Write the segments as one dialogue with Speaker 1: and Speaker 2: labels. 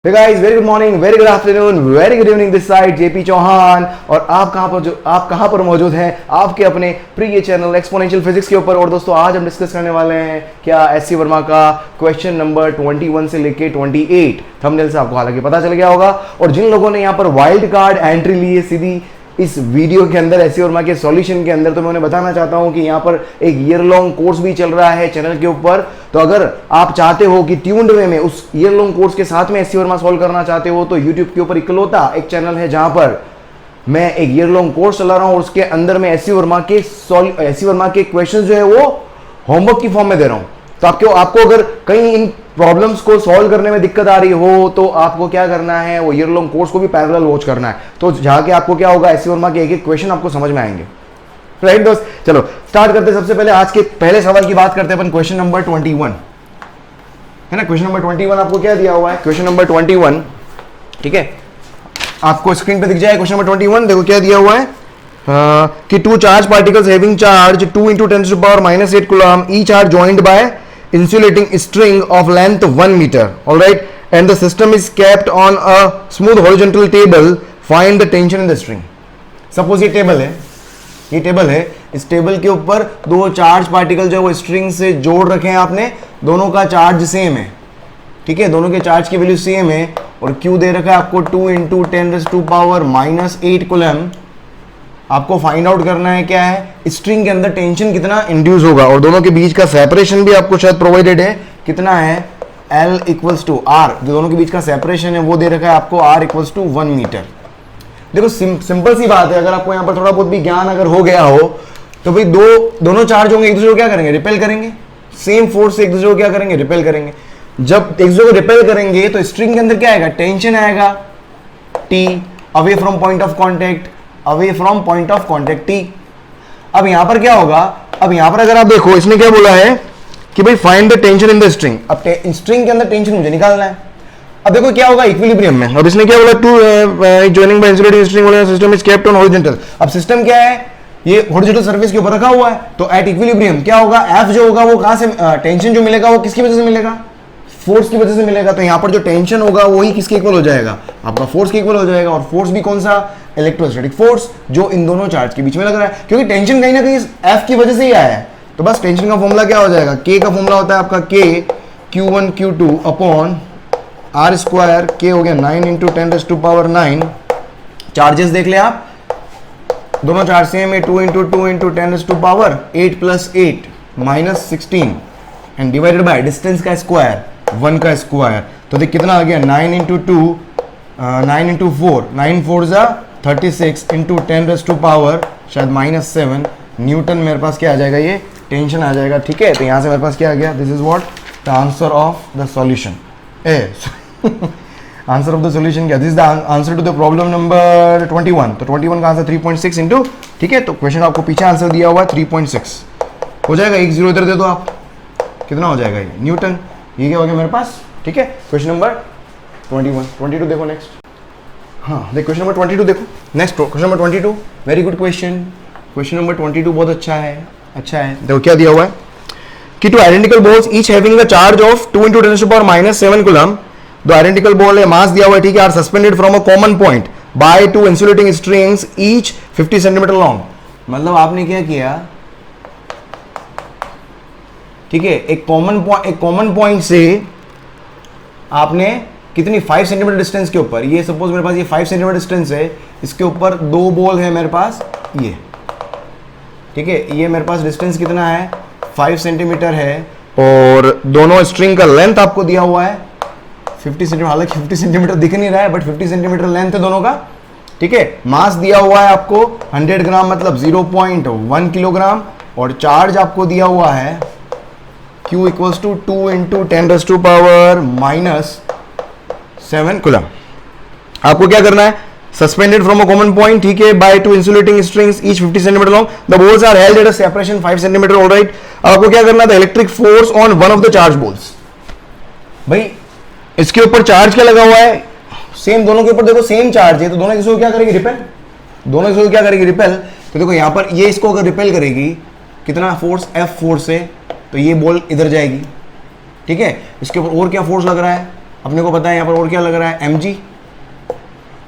Speaker 1: Hey guys, very good morning, very good afternoon, very good evening this side JP Chauhan. और आप कहाँ पर मौजूद हैं आपके अपने प्रिय चैनल एक्सपोनेंशियल फिजिक्स के ऊपर। और दोस्तों आज हम डिस्कस करने वाले हैं क्या एससी वर्मा का क्वेश्चन नंबर 21 से लेके 28। थंबनेल से आपको हालांकि पता चल गया होगा। और जिन लोगों ने यहाँ पर वाइल्ड कार्ड एंट्री ली है सीधी इस वीडियो के अंदर एससी वर्मा के सॉल्यूशन के अंदर, तो मैं उन्हें बताना चाहता हूं कि यहाँ पर एक ईयर लॉन्ग कोर्स भी चल रहा है चैनल के ऊपर। तो अगर आप चाहते हो कि ट्यून्ड वे में उस ईयर लॉन्ग कोर्स के साथ में एससी वर्मा सॉल्व करना चाहते हो, तो यूट्यूब के ऊपर इकलौता एक चैनल है जहां पर मैं एक ईयर लॉन्ग कोर्स चला रहा हूं और उसके अंदर में एससी वर्मा के क्वेश्चन जो है वो होमवर्क की फॉर्म में दे रहा हूं। तो आपको अगर कहीं इन प्रॉब्लम्स को सॉल्व करने में दिक्कत आ रही हो तो आपको क्या करना है, वो ईयर लॉन्ग कोर्स को भी पैरेलल वॉच करना है। तो जाके आपको क्या होगा, एससी वर्मा के एक एक क्वेश्चन आपको समझ में आएंगे। राइट दोस्त, चलो स्टार्ट करते हैं। सबसे पहले आज के पहले सवाल की बात करते हैं अपन। क्वेश्चन नंबर 21 है ना। क्वेश्चन नंबर 21 आपको क्या दिया हुआ है, क्वेश्चन नंबर 21, ठीक है, आपको स्क्रीन पे दिख जाए। क्वेश्चन नंबर 21 देखो क्या दिया हुआ है कि two charge particles having charge 2 × 10⁻⁸ coulomb each are joined by insulating string of length 1 meter, all right, and the system is kept on a smooth horizontal table. Find the tension in the string. Suppose ये table है, इस table के ऊपर दो charge particle जो वो string से जोड़ रखे हैं आपने, दोनों का चार्ज सेम है, ठीक है, दोनों के चार्ज की वैल्यू सेम है और Q दे रखा है आपको 2 × 10⁻⁸ कूलम। आपको फाइंड आउट करना है क्या है, स्ट्रिंग के अंदर टेंशन कितना इंड्यूस होगा और दोनों के बीच का सेपरेशन भी आपको शायद प्रोवाइडेड है। कितना है, L = R, जो दोनों के बीच का सेपरेशन है वो दे रखा है आपको R = 1 मीटर। देखो सिंपल सी बात है, अगर आपको यहाँ पर थोड़ा बहुत भी ज्ञान अगर हो गया हो तो भाई दोनों चार्ज होंगे, एक दूसरे को क्या करेंगे, रिपेल करेंगे। सेम फोर्स से एक दूसरे को क्या करेंगे, रिपेल करेंगे। जब एक दूसरे को रिपेल करेंगे तो स्ट्रिंग के अंदर क्या आएगा, टेंशन आएगा T, away from point of contact, away from point of contact T। अब यहां पर क्या होगा, अब यहां पर अगर आप देखो इसने क्या बोला है कि भाई find the tension in the string. अब स्ट्रिंग के अंदर टेंशन मुझे निकालना है। अब देखो क्या होगा, इक्विलिब्रियम में। अब इसने क्या बोला, two joining by insulating string system is kept on horizontal. अब सिस्टम क्या है, ये हॉरिजॉन्टल सरफेस के ऊपर रखा हुआ है, तो एट इक्विलिब्रियम क्या होगा, F जो होगा वो कहां से, टेंशन जो मिलेगा वो किसकी वजह से मिलेगा, फोर्स की वजह से मिलेगा। तो यहां पर जो टेंशन होगा वही किसके इक्वल हो जाएगा, आपका फोर्स के इक्वल हो जाएगा। और फोर्स भी कौन सा, इलेक्ट्रोस्टैटिक फोर्स, जो इन दोनों चार्ज के बीच में लग रहा है, क्योंकि टेंशन कहीं ना कहीं F की वजह से ही आया है। तो बस टेंशन का फॉर्मूला क्या हो जाएगा, K का फॉर्मूला होता है आपका K Q1 Q2 upon R², K हो गया 9 × 10⁻⁹। चार्जेस देख ले आप, दोनों चार्ज सेम है, 2 × 2 × 10⁸ 8 + 8 -16 एंड डिवाइडेड बाय डिस्टेंस का स्क्वायर 1 का स्क्वायर। तो देख कितना आ गया, 9 × 2 9 × 4 9 4 36 × 10⁻, शायद -7 न्यूटन मेरे पास क्या आ जाएगा, ये टेंशन आ जाएगा। ठीक है, तो यहाँ से मेरे पास क्या आ गया, this is what the answer of the solution. Answer of the solution क्या, this is the answer to the problem number 21। तो 21 का आंसर 3.6 इंटू, ठीक है, तो क्वेश्चन आपको पीछे आंसर दिया हुआ है 3.6 हो जाएगा। एक 0 इधर दे दो आप, कितना हो जाएगा ये, न्यूटन। ये क्या हो गया मेरे पास, ठीक है। क्वेश्चन नंबर 21 22 देखो नेक्स्ट। हाँ देख क्वेश्चन नंबर 22 देखो next, question number 22, very good question. Question number 22 बहुत अच्छा है, अच्छा है। देखो क्या दिया हुआ है कि two identical balls each having the charge of 2 × 10⁻⁷ coulomb, दो आइडेंटिकल बॉल है, मास दिया हुआ है, ठीक है, are suspended from a common point by two insulating strings each 50 centimetre long. मतलब आपने क्या किया, ठीक है, एक कॉमन पॉइंट से आपने कितनी 5 सेंटीमीटर डिस्टेंस के ऊपर, ये सपोज मेरे पास ये 5 सेंटीमीटर डिस्टेंस है, इसके ऊपर दो बॉल है मेरे पास, ये ठीक है, ये मेरे पास डिस्टेंस कितना है 5 सेंटीमीटर है और दोनों स्ट्रिंग का लेंथ आपको दिया हुआ है 50 सेंटीमीटर। हालांकि 50 सेंटीमीटर दिख नहीं रहा है बट 50 सेंटीमीटर लेंथ है दोनों का, ठीक है। मास दिया हुआ है आपको 100 ग्राम मतलब 0.1 किलोग्राम और चार्ज आपको दिया हुआ है Q = 2 × 10⁻⁷ कूलम। आपको क्या करना है, suspended from a common point, ठीक है, by two insulating strings each 50 centimetre long, the balls are held at a separation 5 centimetre, alright. आपको क्या करना था, electric force on one of the charge balls. भाई इसके ऊपर चार्ज क्या लगा हुआ है, सेम, दोनों के ऊपर देखो सेम चार्ज है, तो दोनों इसको क्या करेगी, रिपेल। दोनों इसको क्या करेगी, रिपेल। तो देखो यहां पर ये इसको अगर रिपेल करेगी, कितना फोर्स, F फोर्स है, तो ये बॉल इधर जाएगी, ठीक है। इसके ऊपर और क्या फोर्स लग रहा है, अपने को पता है यहाँ पर और क्या लग रहा है mg,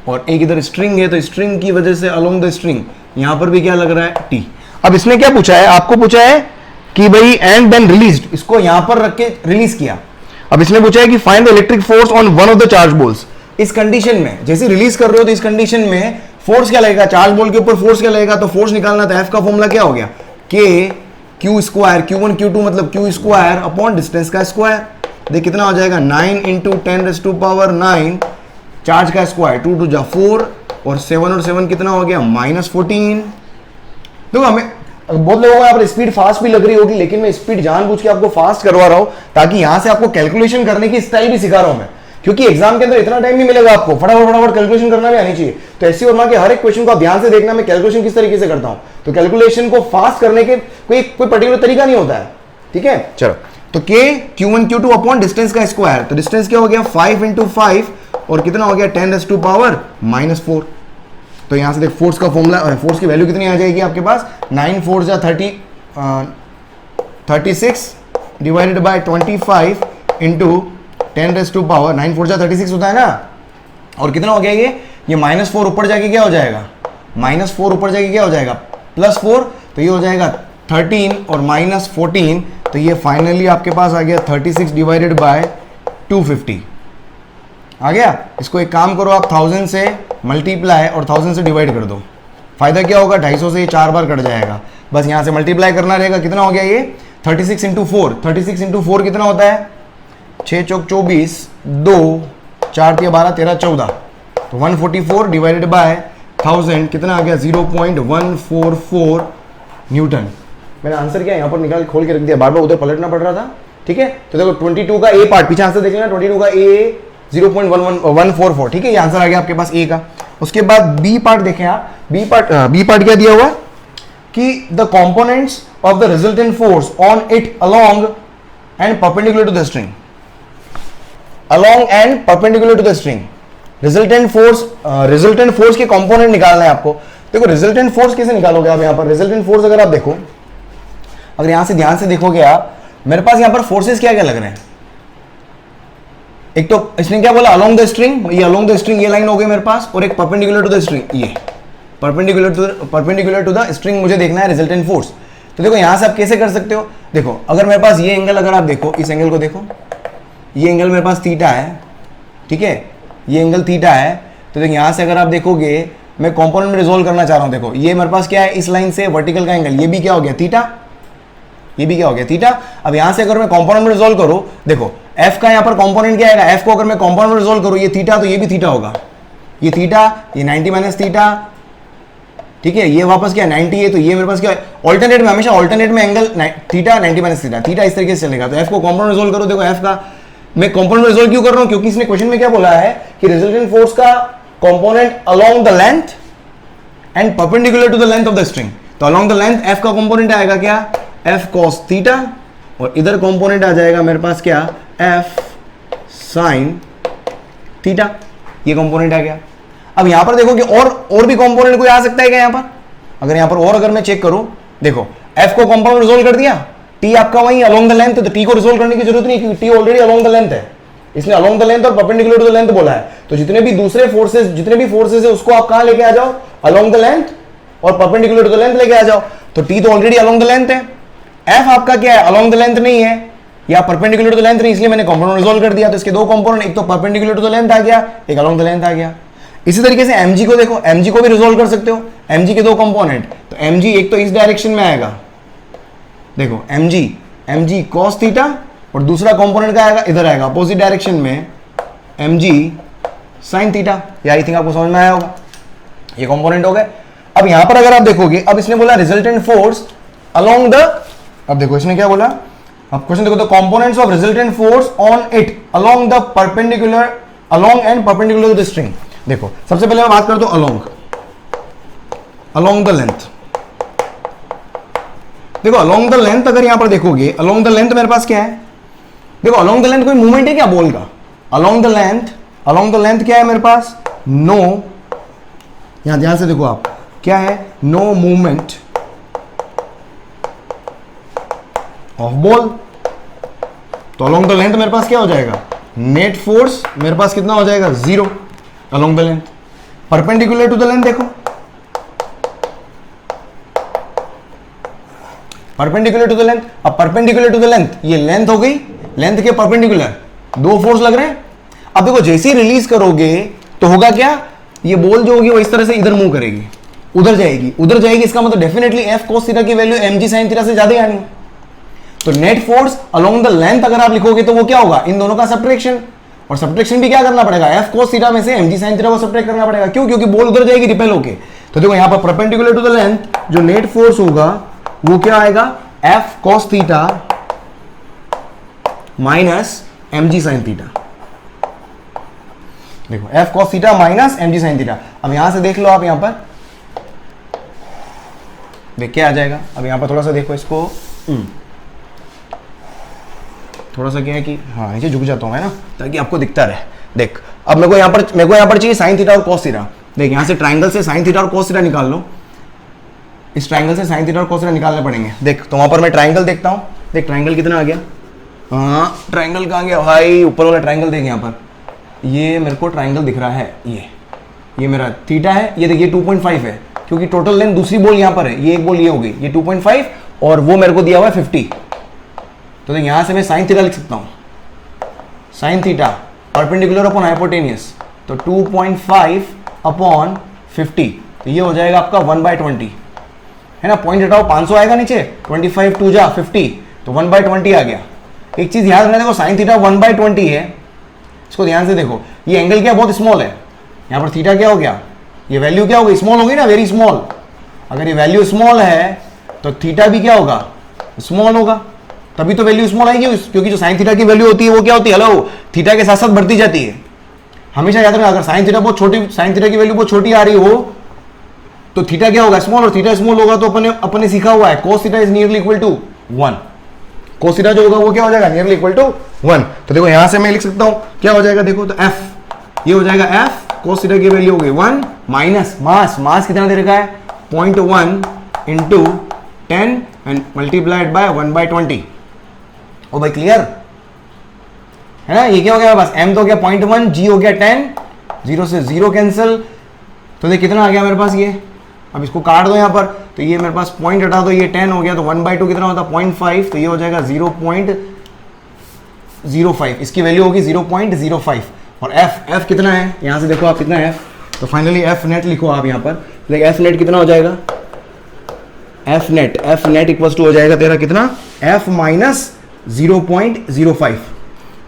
Speaker 1: और एक इधर स्ट्रिंग है, तो स्ट्रिंग की वजह से अलोंग द स्ट्रिंग यहाँ पर भी क्या लग रहा है t। अब इसने क्या पूछा है, आपको पूछा है कि भाई एंड देन रिलीज्ड, इसको यहां पर रख के रिलीज किया। अब इसने पूछा है कि find the electric force on one of the charge balls. इस कंडीशन में जैसे रिलीज कर रहे हो तो इस कंडीशन में फोर्स क्या लगेगा, चार्ज बॉल के ऊपर फोर्स क्या लगेगा, तो फोर्स निकालना था, एफ का फॉर्मूला क्या हो गया, के क्यू स्क्वायर, Q1 Q2 मतलब क्यू स्क्वायर अपॉन डिस्टेंस का स्क्वायर। देख कितना हो जाएगा 9 इंटू 10⁻⁹ चार्ज का स्क्वायर, 2 2 जा 4 और 7 कितना हो गया -14। देखो हमें बहुत लोगों को यहाँ पर स्पीड फास्ट भी लग रही होगी, लेकिन मैं स्पीड जानबूझ के आपको फास्ट करवा रहा हूं ताकि यहां से आपको कैलकुलेशन करने की स्टाइल भी सिखा रहा हूं मैं, क्योंकि एग्जाम के अंदर इतना टाइम नहीं मिलेगा आपको, फटाफट कैलकुलेशन करना भी आनी चाहिए। तो ऐसी वर्मा के हर एक क्वेश्चन को आप ध्यान से देखना, मैं कैलकुलेशन किस तरीके से करता हूं। तो कैलकुलेशन को फास्ट करने के कोई पर्टिकुलर तरीका नहीं होता है, ठीक है। चलो तो के Q1 Q2 अपॉन डिस्टेंस का स्क्वायर, तो डिस्टेंस क्या हो गया 5 इंटू 5 और कितना हो गया 10⁻⁻⁻4। तो यहां से देख फोर्स का फॉर्मूला, फोर्स की वैल्यू कितनी आ जाएगी आपके पास 9 4 जा 36 डिवाइडेड बाय 25 इंटू 10⁻⁹ 9 4 जा 36 होता है ना, और कितना हो गया ये -4 ऊपर जाके क्या हो जाएगा, -4 ऊपर जाके क्या हो जाएगा +4, तो ये हो जाएगा 13 और -14, तो ये फाइनली आपके पास आ गया 36 डिवाइडेड बाय 250 आ गया। इसको एक काम करो आप 1000 से मल्टीप्लाई और 1000 से डिवाइड कर दो, फायदा क्या होगा 250 से ये 4 बार कट जाएगा, बस यहां से मल्टीप्लाई करना रहेगा। कितना हो गया ये 36 इंटू 4, 36 इंटू 4 कितना होता है 6 चौक 24, 2 4 3 12 13 14, तो 144 डिवाइडेड बाय 1000 कितना आ गया 0.144 न्यूटन। मैंने आंसर क्या यहाँ पर निकाल खोल के रख दिया, बार बार उधर पलटना पड़ रहा था, ठीक है। तो देखो 22 का ए पार्ट पीछे आंसर देख लेना, 22 का ए 0.144, ठीक है, ये आंसर आ गया आपके पास ए का। उसके बाद बी पार्ट देखें आप, बी पार्ट क्या दिया हुआ कि the components of the resultant force on it along and perpendicular to the string, along and perpendicular to the string. Resultant force के कंपोनेंट निकालना है आपको। देखो रिजल्टेंट फोर्स कैसे निकालोगे आप, यहाँ पर रिजल्टेंट फोर्स अगर आप देखो, अगर यहां से ध्यान से देखोगे आप, मेरे पास यहां पर फोर्सेस क्या क्या लग रहे हैं। एक तो इसने क्या बोला अलोंग द स्ट्रिंग, ये अलोंग द स्ट्रिंग ये लाइन हो गई मेरे पास, और एक परपेंडिकुलर टू द स्ट्रिंग, ये परपेंडिकुलर टू द स्ट्रिंग मुझे देखना है रिजल्टेंट फोर्स। तो देखो यहां से आप कैसे कर सकते हो, देखो अगर मेरे पास ये एंगल, अगर आप देखो इस एंगल को देखो, ये एंगल मेरे पास थीटा है, ठीक है, ये एंगल थीटा है। तो देखो यहां से अगर आप देखोगे, मैं कंपोनेंट में रिजोल्व करना चाह रहा हूं, देखो ये मेरे पास क्या है, इस लाइन से वर्टिकल का एंगल, ये भी क्या हो गया थीटा, ये भी क्या हो गया थीटा। अब यहां से अगर मैं कंपोनेंट में रिजोल्व करूं, देखो f का यहां पर कंपोनेंट क्या आएगा, f को अगर मैं कंपोनेंट में रिजोल्व करूं, ये थीटा तो ये भी थीटा होगा, ये थीटा, ये 90 माइनस थीटा, ठीक है, ये वापस क्या 90 है, तो ये मेरे पास क्या है ऑल्टरनेट में, हमेशा ऑल्टरनेट में angle theta 90 minus theta, theta इस तरीके से चलेगा। तो f को कंपोनेंट में रिजोल्व करो, देखो f का मैं कंपोनेंट में रिजोल्व क्यों कर रहा हूं, क्योंकि इसने क्वेश्चन में क्या बोला है कि रिजल्टेंट फोर्स का component along the length and perpendicular to the length of the string. तो अलोंग द लेंथ f का कंपोनेंट आएगा क्या f cos थीटा, और इधर कंपोनेंट आ जाएगा मेरे पास क्या f sin थीटा, ये कंपोनेंट आ गया। अब यहां पर देखो कि और भी कंपोनेंट कोई आ सकता है क्या यहां पर, अगर यहां पर और अगर मैं चेक करूं, देखो f को कंपोनेंट रिजोल्व कर दिया, t आपका वहीं अलोंग द लेंथ है, तो t को रिजोल्व करने की जरूरत नहीं क्योंकि t already along the length है, इसने अलोंग द लेंथ और परपेंडिकुलर टू द लेंथ बोला है। तो जितने भी फोर्सेस है उसको आप कहां लेके आ जाओ, अलोंग द लेंथ और परपेंडिकुलर टू द लेंथ लेके आ जाओ। तो t तो ऑलरेडी अलोंग द लेंथ है, f आपका क्या है अलोंग द लेंथ नहीं है या परपेंडिकुलर टू द लेंथ नहीं, इसलिए मैंने कंपोनेंट रिजोल्व कर दिया। तो इसके दो कंपोनेंट, एक तो परपेंडिकुलर टू द लेंथ आ गया, एक अलोंग द लेंथ आ गया। इसी तरीके से mg को देखो, mg को भी रिजोल्व कर सकते हो, mg के दो कंपोनेंट, तो mg एक तो इस डायरेक्शन में आएगा, देखो mg cos थीटा, और दूसरा कंपोनेंट का आएगा इधर आएगा अपोजिट डायरेक्शन में mg sin थीटा। ये आई थिंक आपको समझ में आया होगा, ये कंपोनेंट हो गए। अब यहां पर अगर आप देखोगे, अब इसने बोला रिजल्टेंट फोर्स अलोंग द, अब देखो इसने क्या बोला, अब क्वेश्चन देखो, the components of resultant force on it along the perpendicular, along and perpendicular to the string. देखो सबसे पहले मैं बात करता हूं अलोंग द लेंथ। देखो अलोंग द लेंथ अगर यहां पर देखोगे, अलोंग द लेंथ मेरे पास क्या है, देखो अलोंग द लेंथ कोई मूवमेंट है क्या बॉल का, अलोंग द लेंथ क्या है मेरे पास, नो, यहां ध्यान से देखो आप क्या है, नो मूवमेंट ऑफ बॉल। तो अलोंग द लेंथ मेरे पास क्या हो जाएगा, नेट फोर्स मेरे पास कितना हो जाएगा, 0 along the length. Perpendicular to the length देखो, परपेंडिकुलर टू द लेंथ। अब परपेंडिकुलर टू द लेंथ, ये लेंथ हो गई, लेंथ के परपेंडिकुलर दो फोर्स लग रहे हैं। अब देखो जैसे ही रिलीज करोगे तो होगा क्या, ये बॉल जो होगी वो इस तरह से इधर मूव करेगी, उधर जाएगी, उधर जाएगी। इसका मतलब डेफिनेटली एफ कोस थीटा की वैल्यू mg sin थीटा से ज्यादा आनी है। तो net force along the length अगर आप लिखोगे तो वो क्या होगा, इन दोनों का सब्ट्रैक्शन। और सब्ट्रैक्शन भी क्या करना पड़ेगा, एफ कोस थीटा में से mg sin थीटा को सब्ट्रैक्ट करना पड़ेगा। क्यों, क्योंकि बॉल उधर जाएगी रिपेल होके। तो देखो यहां पर परपेंडिकुलर टू द लेंथ जो नेट फोर्स होगा वो क्या आएगा, F cos theta minus mg sin theta. देखो F cos theta minus mg sin theta. अब यहां से देख लो आप, यहां पर देख के आ जाएगा। अब यहां पर थोड़ा सा देखो इसको, थोड़ा सा क्या है कि हाँ नीचे झुक जाता हूं मैं ना, ताकि आपको दिखता रहे। देख अब मेरे को यहां पर चाहिए साइन थीटा और कॉस थीटा। देख यहां से ट्राइंगल से साइन थीटा और कॉस थीटा निकाल लो, इस ट्राइंगल से साइन थीटा और कॉस थीटा निकालने पड़ेंगे। देख तो वहां पर मैं ट्राइंगल देखता हूं, देख ट्राइंगल कितना आ गया, हाँ ट्राइंगल कहाँ गया भाई, ऊपर वाला ट्राइंगल देख यहां पर, ये मेरे को ट्राइंगल दिख रहा है, ये मेरा थीटा है, ये देखिए 2.5 है, क्योंकि टोटल लेंथ दूसरी बॉल यहां पर है, ये एक बॉल ये हो गई, ये 2.5 और वो मेरे को दिया हुआ है 50। तो यहां से मैं साइन थीटा लिख सकता हूं, sine theta perpendicular upon hypotenuse, तो 2.5 अपॉन 50, तो ये हो जाएगा आपका 1/20 है ना। पॉइंट हटाओ, 500 आएगा नीचे, 25 2 जा 50, तो 1/20 आ गया। एक चीज याद रखना, देखो साइन थीटा 1/20 है, इसको ध्यान से देखो, ये एंगल क्या बहुत स्मॉल है, यहां पर थीटा क्या हो गया, ये वैल्यू क्या होगी, स्मॉल होगी ना, वेरी स्मॉल। अगर ये वैल्यू स्मॉल है तो थीटा भी क्या होगा, स्मॉल होगा, तभी तो वैल्यू स्मॉल आएगी, क्योंकि जो साइन थीटा की वैल्यू होती है वो क्या होती है, हेलो, थीटा के साथ साथ बढ़ती जाती है। हमेशा याद रखना, अगर साइन थीटा बहुत छोटी, साइन थीटा की वैल्यू बहुत छोटी आ रही हो तो थीटा क्या होगा, स्मॉल, और थीटा स्मॉल होगा तो अपने सीखा हुआ है cos theta is nearly equal to 1, cos theta जो होगा वो क्या हो जाएगा, नियरली इक्वल टू 1। तो देखो यहां से मैं लिख सकता हूं क्या हो जाएगा, देखो तो एफ, ये हो जाएगा एफ कोस थीटा की वैल्यू हो गई 1 माइनस मास कितना दे रखा है 0.1 इंटू 10 एंड मल्टीप्लाइड बाय 1/20। ओ भाई क्लियर है ना, ये क्या हो गया बस, m तो हो गया 0.1, g हो गया 10, 0 से 0 कैंसिल, तो देख कितना आ गया मेरे पास ये। अब इसको काट दो यहाँ पर, तो ये मेरे पास पॉइंट हटा दो, ये 10 हो गया, तो 1/2 कितना होता है 0.5, तो ये हो जाएगा 0.05, इसकी वैल्यू होगी 0.05। और f कितना है, यहाँ से देखो आप कितना है f, तो फाइनली f नेट लिखो आप यहाँ पर, देख f नेट कितना हो जाएगा, f नेट इक्वल्स टू हो जाएगा तेरा कितना, f माइनस 0.05,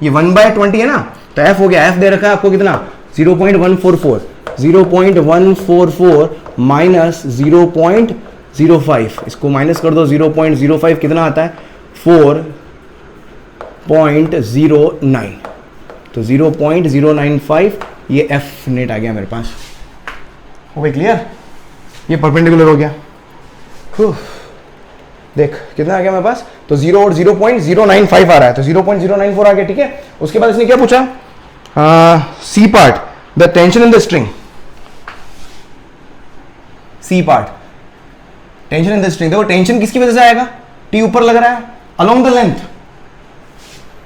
Speaker 1: ये 1/20 है ना, तो f हो गया, f दे रखा है आपको कितना 0.144 माइनस 0.05, इसको माइनस कर दो, 0.05 कितना आता है 4.09, तो 0.095 ये f नेट आ गया मेरे पास। हो गई क्लियर, ये परपेंडिकुलर हो गया। देख कितना आ गया मेरे पास, तो 0 और 0.095 आ रहा है, तो 0.094 आ गया, ठीक है। उसके बाद इसने क्या पूछा, C part, the tension in the string, C part tension in the string. देखो टेंशन किसकी वजह से आएगा, टी ऊपर लग रहा है, अलोंग द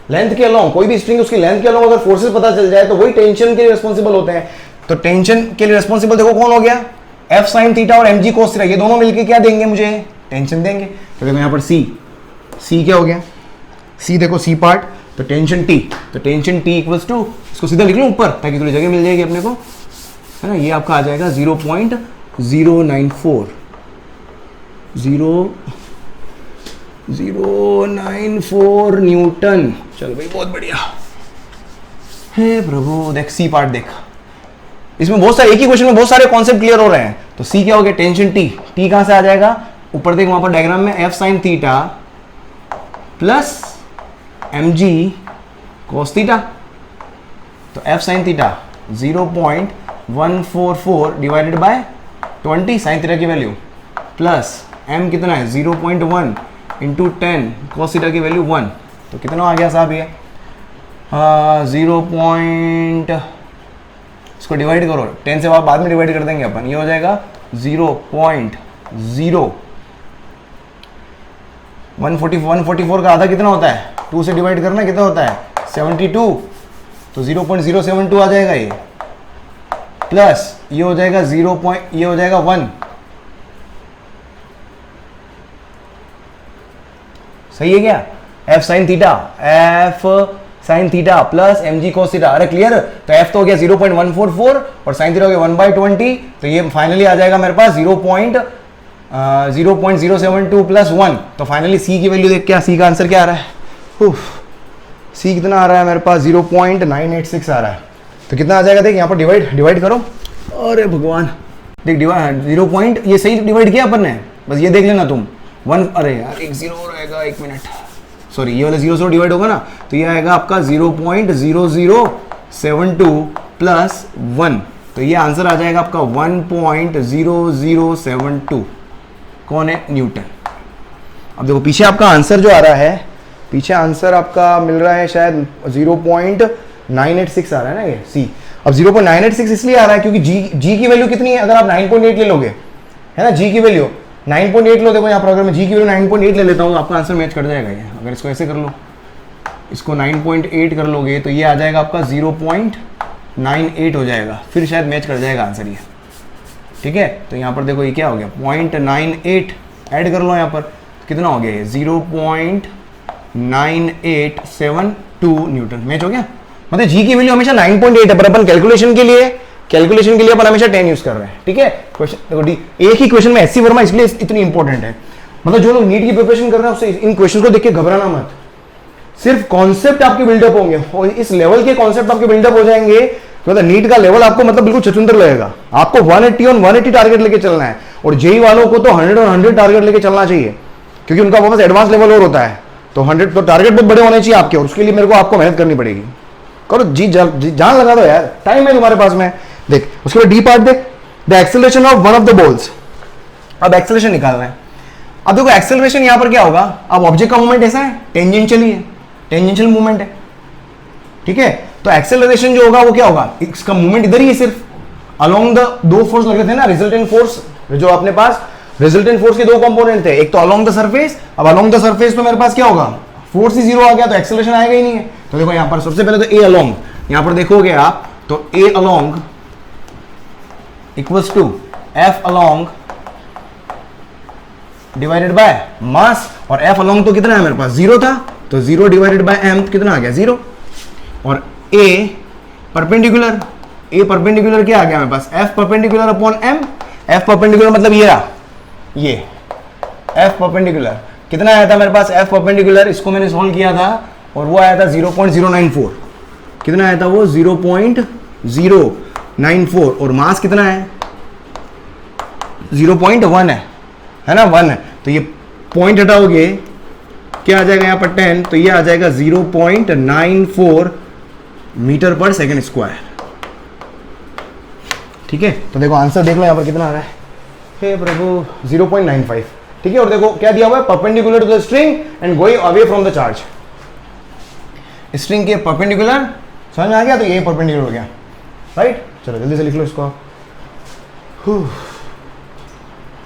Speaker 1: लेंथ के अलोंग, कोई भी स्ट्रिंग उसकी लेंथ के अलोंग अगर फोर्सेस पता चल जाए तो वही टेंशन के लिए रिस्पॉन्सिबल होते हैं। तो टेंशन के लिए रिस्पॉन्सिबल देखो कौन हो गया, एफ साइन थीटा और mg कोस थीटा, ये दोनों मिलके क्या देंगे मुझे, टेंशन देंगे। तो देखो यहाँ पर सी क्या हो गया, सी देखो सी पार्ट, तो टेंशन टी, तो टेंशन टी इक्वल्स टू, इसको सीधा लिख लो ऊपर ताकि थोड़ी जगह मिल जाएगी अपने को, है ना, ये आपका आ जाएगा 0.094 न्यूटन। चल भाई बहुत बढ़िया हे प्रभु। देख सी पार्ट देख, इसमें बहुत सारे, एक ही क्वेश्चन में बहुत सारे कॉन्सेप्ट क्लियर हो रहे हैं। तो सी क्या हो गया, टेंशन टी, टी कहां से आ जाएगा, ऊपर देख वहां पर डायग्राम में F sine theta plus mg cos theta, तो F sine theta 0.144 divided by 20 sine theta की वैल्यू, प्लस m कितना है 0.1 इंटू 10 cos थीटा की वैल्यू 1, तो कितना आ गया साहब ये 0. इसको डिवाइड करो 10 से, बाद में डिवाइड कर देंगे अपन, ये हो जाएगा 0.0144 का आधा कितना होता है, 2 से डिवाइड करना कितना होता है 72, तो 0.072 आ जाएगा ये, प्लस ये हो जाएगा ये हो जाएगा 1, सही है क्या? F sine theta plus mg cos theta, अरे क्लियर? तो एफ तो हो गया 0.144 और साइन थीटा हो गया 1/20, तो ये फाइनली आ जाएगा मेरे पास 0.072 प्लस 1। तो फाइनली सी की वैल्यू देख, क्या सी का आंसर क्या आ रहा है? सी कितना आ रहा है मेरे पास? 0.986 आ रहा है। तो कितना आ जाएगा देख, यहाँ पर डिवाइड करो, अरे भगवान देख, डिवाइड 0. ये सही डिवाइड किया अपन ने, बस ये देख लेना तुम 1, अरे यार एक जीरो रहेगा, एक मिनट, सॉरी ये वाला 0 से डिवाइड होगा ना, तो ये आएगा आपका 0.0072 प्लस 1, तो ये आंसर आ जाएगा आपका 1.0072। कौन है? न्यूटन। अब देखो पीछे आपका आंसर जो आ रहा है, पीछे आंसर आपका मिल रहा है शायद 0.986 आ रहा है ना ये सी। अब 0.986 इसलिए आ रहा है क्योंकि जी की वैल्यू कितनी है? अगर आप 9.8 ले लोगे, है ना, जी की वैल्यू 9.8 लो, देखो यहाँ पर अगर मैं जी की वैल्यू 9.8 ले लेता हूँ तो आपका आंसर मैच कर जाएगा ये। अगर इसको ऐसे कर लो, इसको 9.8 कर लोगे तो ये आ जाएगा आपका 0.98 हो जाएगा, फिर शायद मैच कर जाएगा आंसर ये, ठीक है। तो यहाँ पर देखो ये क्या हो गया, 0.98 ऐड कर लो यहाँ पर, कितना हो गया ये 0.9872 न्यूटन, मैच हो गया। मतलब जी की वैल्यू हमेशा 9.8 है, पर अपन कैलकुलेशन के लिए अपन हमेशा 10 यूज कर रहे हैं, ठीक है। क्वेश्चन देखो डी, एक ही क्वेश्चन में एससी वर्मा इसलिए इतनी इंपॉर्टेंट है, मतलब जो लोग नीट की प्रिपरेशन कर रहे हैं उससे इन क्वेश्चन को देख के घबराना मत, सिर्फ कॉन्सेप्ट आपके बिल्डअप होंगे और इस लेवल के कॉन्सेप्ट आपके बिल्डअप हो जाएंगे, मतलब नीट का लेवल आपको मतलब बिल्कुल चचुंदर लगेगा। आपको 180 और 180 टारगेट लेके चलना है, और जेई वालों को तो 100 और 100 टारगेट लेके चलना चाहिए, क्योंकि उनका वापस एडवांस लेवल और होता है। तो 100 तो टारगेट बहुत बड़े होने चाहिए आपके, और उसके लिए मेरे को आपको मेहनत करनी पड़ेगी। करो जी जान लगा दो यार, टाइम है तुम्हारे पास में। देख उसके बाद डी पार्ट देख, the acceleration of one of the balls. अब एक्सेलरेशन निकालना है। अब देखो एक्सेलरेशन यहां पर क्या होगा, अब ऑब्जेक्ट का मूवमेंट ऐसा है, टेंजेंशियली है, टेंजेंशियल मूवमेंट है, ठीक है। तो एक्सेलरेशन जो होगा वो क्या होगा, इसका मूवमेंट इधर ही है सिर्फ, अलोंग द दो फोर्स लगे थे ना, रिजल्टेंट फोर्स जो अपने पास, रिजल्टेंट फोर्स के दो कंपोनेंट थे, एक तो अलोंग द सरफेस। अब अलोंग द सरफेस तो मेरे पास क्या होगा, फोर्स ही जीरो आ गया, तो एक्सेलरेशन आएगा ही नहीं है। तो देखो यहां पर सबसे पहले तो ए अलोंग, यहां पर देखोगे आप तो a along equals to F along divided by mass, और एफ अलोंग तो कितना है मेरे पास, जीरो था, तो जीरो डिवाइडेड बाय एम कितना आ गया, जीरो। और ए परपेंडिकुलर, ए परपेंडिकुलर क्या आ गया मेरे पास, F perpendicular upon M. F perpendicular मतलब ये रहा, ये एफ परपेंडिकुलर कितना आया था मेरे पास, एफ परपेंडिकुलर, इसको मैंने सॉल्व किया था और वो आया था 0.094, कितना आया था वो 0.094, और मास कितना है 0.1 है ना, 1 है। तो ये पॉइंट हटाओगे क्या आ जाएगा यहाँ पर 10, तो ये आ जाएगा 0.94 मीटर पर सेकंड स्क्वायर, ठीक है। तो देखो आंसर देख लो यहाँ पर कितना आ रहा है, हे प्रभु 0.95, ठीक है। और देखो क्या दिया हुआ है, perpendicular to the string and going away from the charge. String के परपेंडिकुलर, समझ में आ गया, तो ये परपेंडिकुलर हो गया, राइट। चलो जल्दी से लिख लो इसको आप,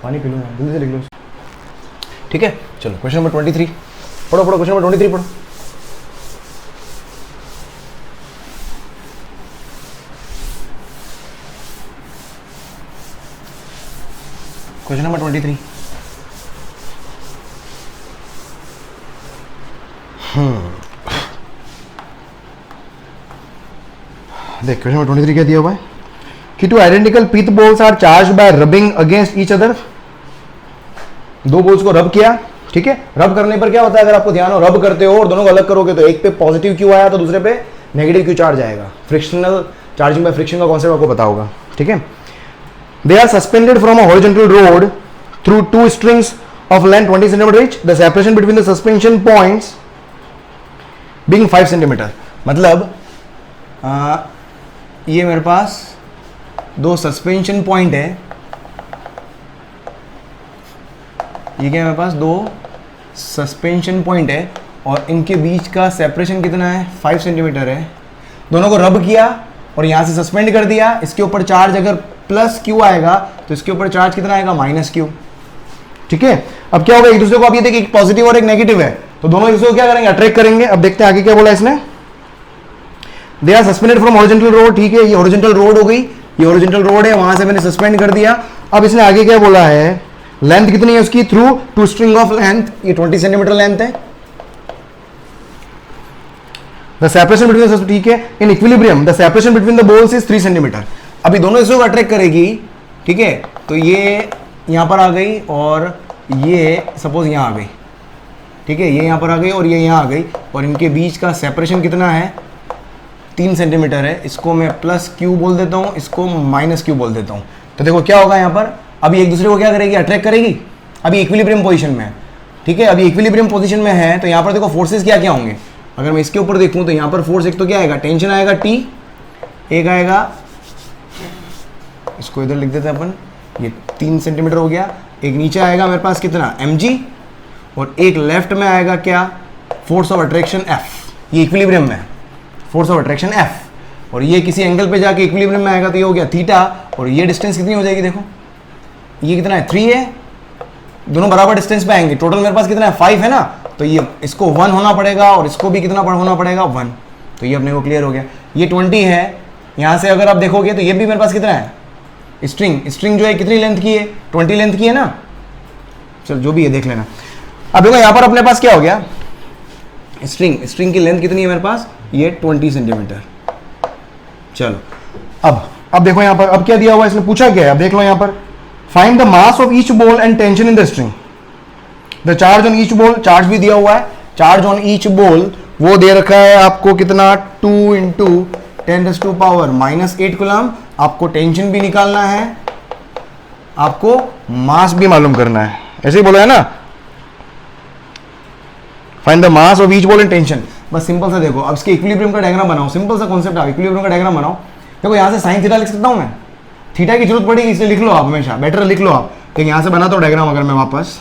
Speaker 1: पानी पी लो, जल्दी से लिख लो, ठीक है। चलो क्वेश्चन नंबर 23 पढ़ो, क्वेश्चन नंबर 23 पढ़ो। क्वेश्चन नंबर 23, देख क्वेश्चन नंबर 23 क्या दिया हुआ है कि two identical pith balls are charged by rubbing against each other. दो बॉल्स को रब किया, ठीक है। रब करने पर क्या होता है, अगर आपको ध्यान हो, रब करते हो और दोनों को अलग करोगे तो एक पे पॉजिटिव क्यू आया तो दूसरे पे नेगेटिव क्यू चार्ज आएगा। फ्रिक्शनल चार्जिंग बाय फ्रिक्शन का कॉन्सेप्ट आपको पता होगा, ठीक है। They are suspended from a horizontal rod through two strings of length 20 centimetre each, the separation between the suspension points being 5 centimetre. मतलब ये मेरे पास दो सस्पेंशन पॉइंट है, ये क्या मेरे पास दो सस्पेंशन पॉइंट है और इनके बीच का सेपरेशन कितना है, 5 सेंटीमीटर है। दोनों को रब किया और यहां से सस्पेंड कर दिया, इसके ऊपर चार्ज अगर प्लस क्यू आएगा तो इसके ऊपर चार्ज कितना आएगा, माइनस क्यू, ठीक है। अब क्या होगा, एक दूसरे को, आप ये देखिए एक पॉजिटिव और एक नेगेटिव है, तो दोनों एक दूसरे को क्या करेंगे, अट्रैक्ट करेंगे। अब देखते हैं आगे क्या बोला इसने, they are suspended from horizontal rod, ठीक है, ये हॉरिजॉन्टल रोड हो गई, ये हॉरिजॉन्टल रोड है, वहां से मैंने सस्पेंड कर दिया। अब इसने आगे क्या बोला है, लेंथ कितनी है उसकी, through two string of length, ये 20 सेंटीमीटर लेंथ है। द सेपरेशन बिटवीन, ठीक है, in equilibrium the separation between the balls is 3 centimetre. अभी दोनों इसको अट्रैक्ट करेगी, ठीक है, तो ये यहां पर आ गई और ये सपोज यहां आ गई, ठीक है, ये यहां पर आ गई और ये यहां आ गई, और इनके बीच का सेपरेशन कितना है, 3 सेंटीमीटर है। इसको मैं प्लस क्यू बोल देता हूं, इसको माइनस क्यू बोल देता हूं। तो देखो क्या होगा यहां पर, अभी एक दूसरे को क्या करेगी, अट्रैक्ट करेगी। अभी इक्विलिब्रियम पोजीशन में है, ठीक है, अभी इक्विलिब्रियम पोजीशन में है, तो यहां पर देखो फोर्सेस क्या क्या होंगे। अगर मैं इसके ऊपर देखूं तो यहां पर फोर्स एक तो क्या आएगा, टेंशन आएगा T, एक आएगा, इसको इधर लिख देते हैं अपन, ये 3 सेंटीमीटर हो गया, एक नीचे आएगा मेरे पास कितना mg, और एक लेफ्ट में आएगा क्या, फोर्स ऑफ अट्रैक्शन F, ये इक्विलिब्रियम में, फोर्स ऑफ अट्रैक्शन F, और ये किसी एंगल पे जाके इक्विलिब्रियम में आएगा, तो ये हो गया थीटा, और ये डिस्टेंस कितनी हो जाएगी, देखो ये कितना है, 3 है, दोनों बराबर डिस्टेंस पे आएंगे, टोटल मेरे पास कितना है, 5 है ना, तो ये इसको 1 होना पड़ेगा और इसको भी कितना होना पड़ेगा, 1, तो ये अपने को क्लियर हो गया। ये 20 है, यहाँ से अगर आप देखोगे तो ये भी मेरे पास कितना है, स्ट्रिंग जो है कितनी लेंथ की है, 20 लेंथ की है ना, चलो जो भी है देख लेना। अब देखो यहाँ पर अपने पास क्या हो गया, स्ट्रिंग की लेंथ कितनी है मेरे पास, ये 20 सेंटीमीटर। चलो अब देखो यहाँ पर, अब क्या दिया हुआ है, इसने पूछा क्या है, अब देख लो यहाँ पर, find the mass of each ball and tension in the string, the charge on each ball, charge भी दिया हुआ है, चार्ज ऑन ईच बॉल वो दे रखा है आपको कितना, 2 इंटू 10⁻⁻8 कूलम। आपको टेंशन भी निकालना है, आपको मास भी मालूम करना है, ऐसे ही बोला है ना, find the mass of each ball and tension. बस सिंपल सा देखो, अब इसके इक्विलिब्रियम का डायग्राम बनाओ, सिंपल सा कॉन्सेप्ट है, इक्विलिब्रियम का डायग्राम बनाओ। देखो यहाँ से साइन थीटा लिख सकता हूँ मैं, थीटा की जरूरत पड़ेगी इसलिए लिख लो आप, हमेशा बेटर लिख लो आप। लेकिन यहाँ से बनाता हूँ डायग्राम, अगर मैं वापस,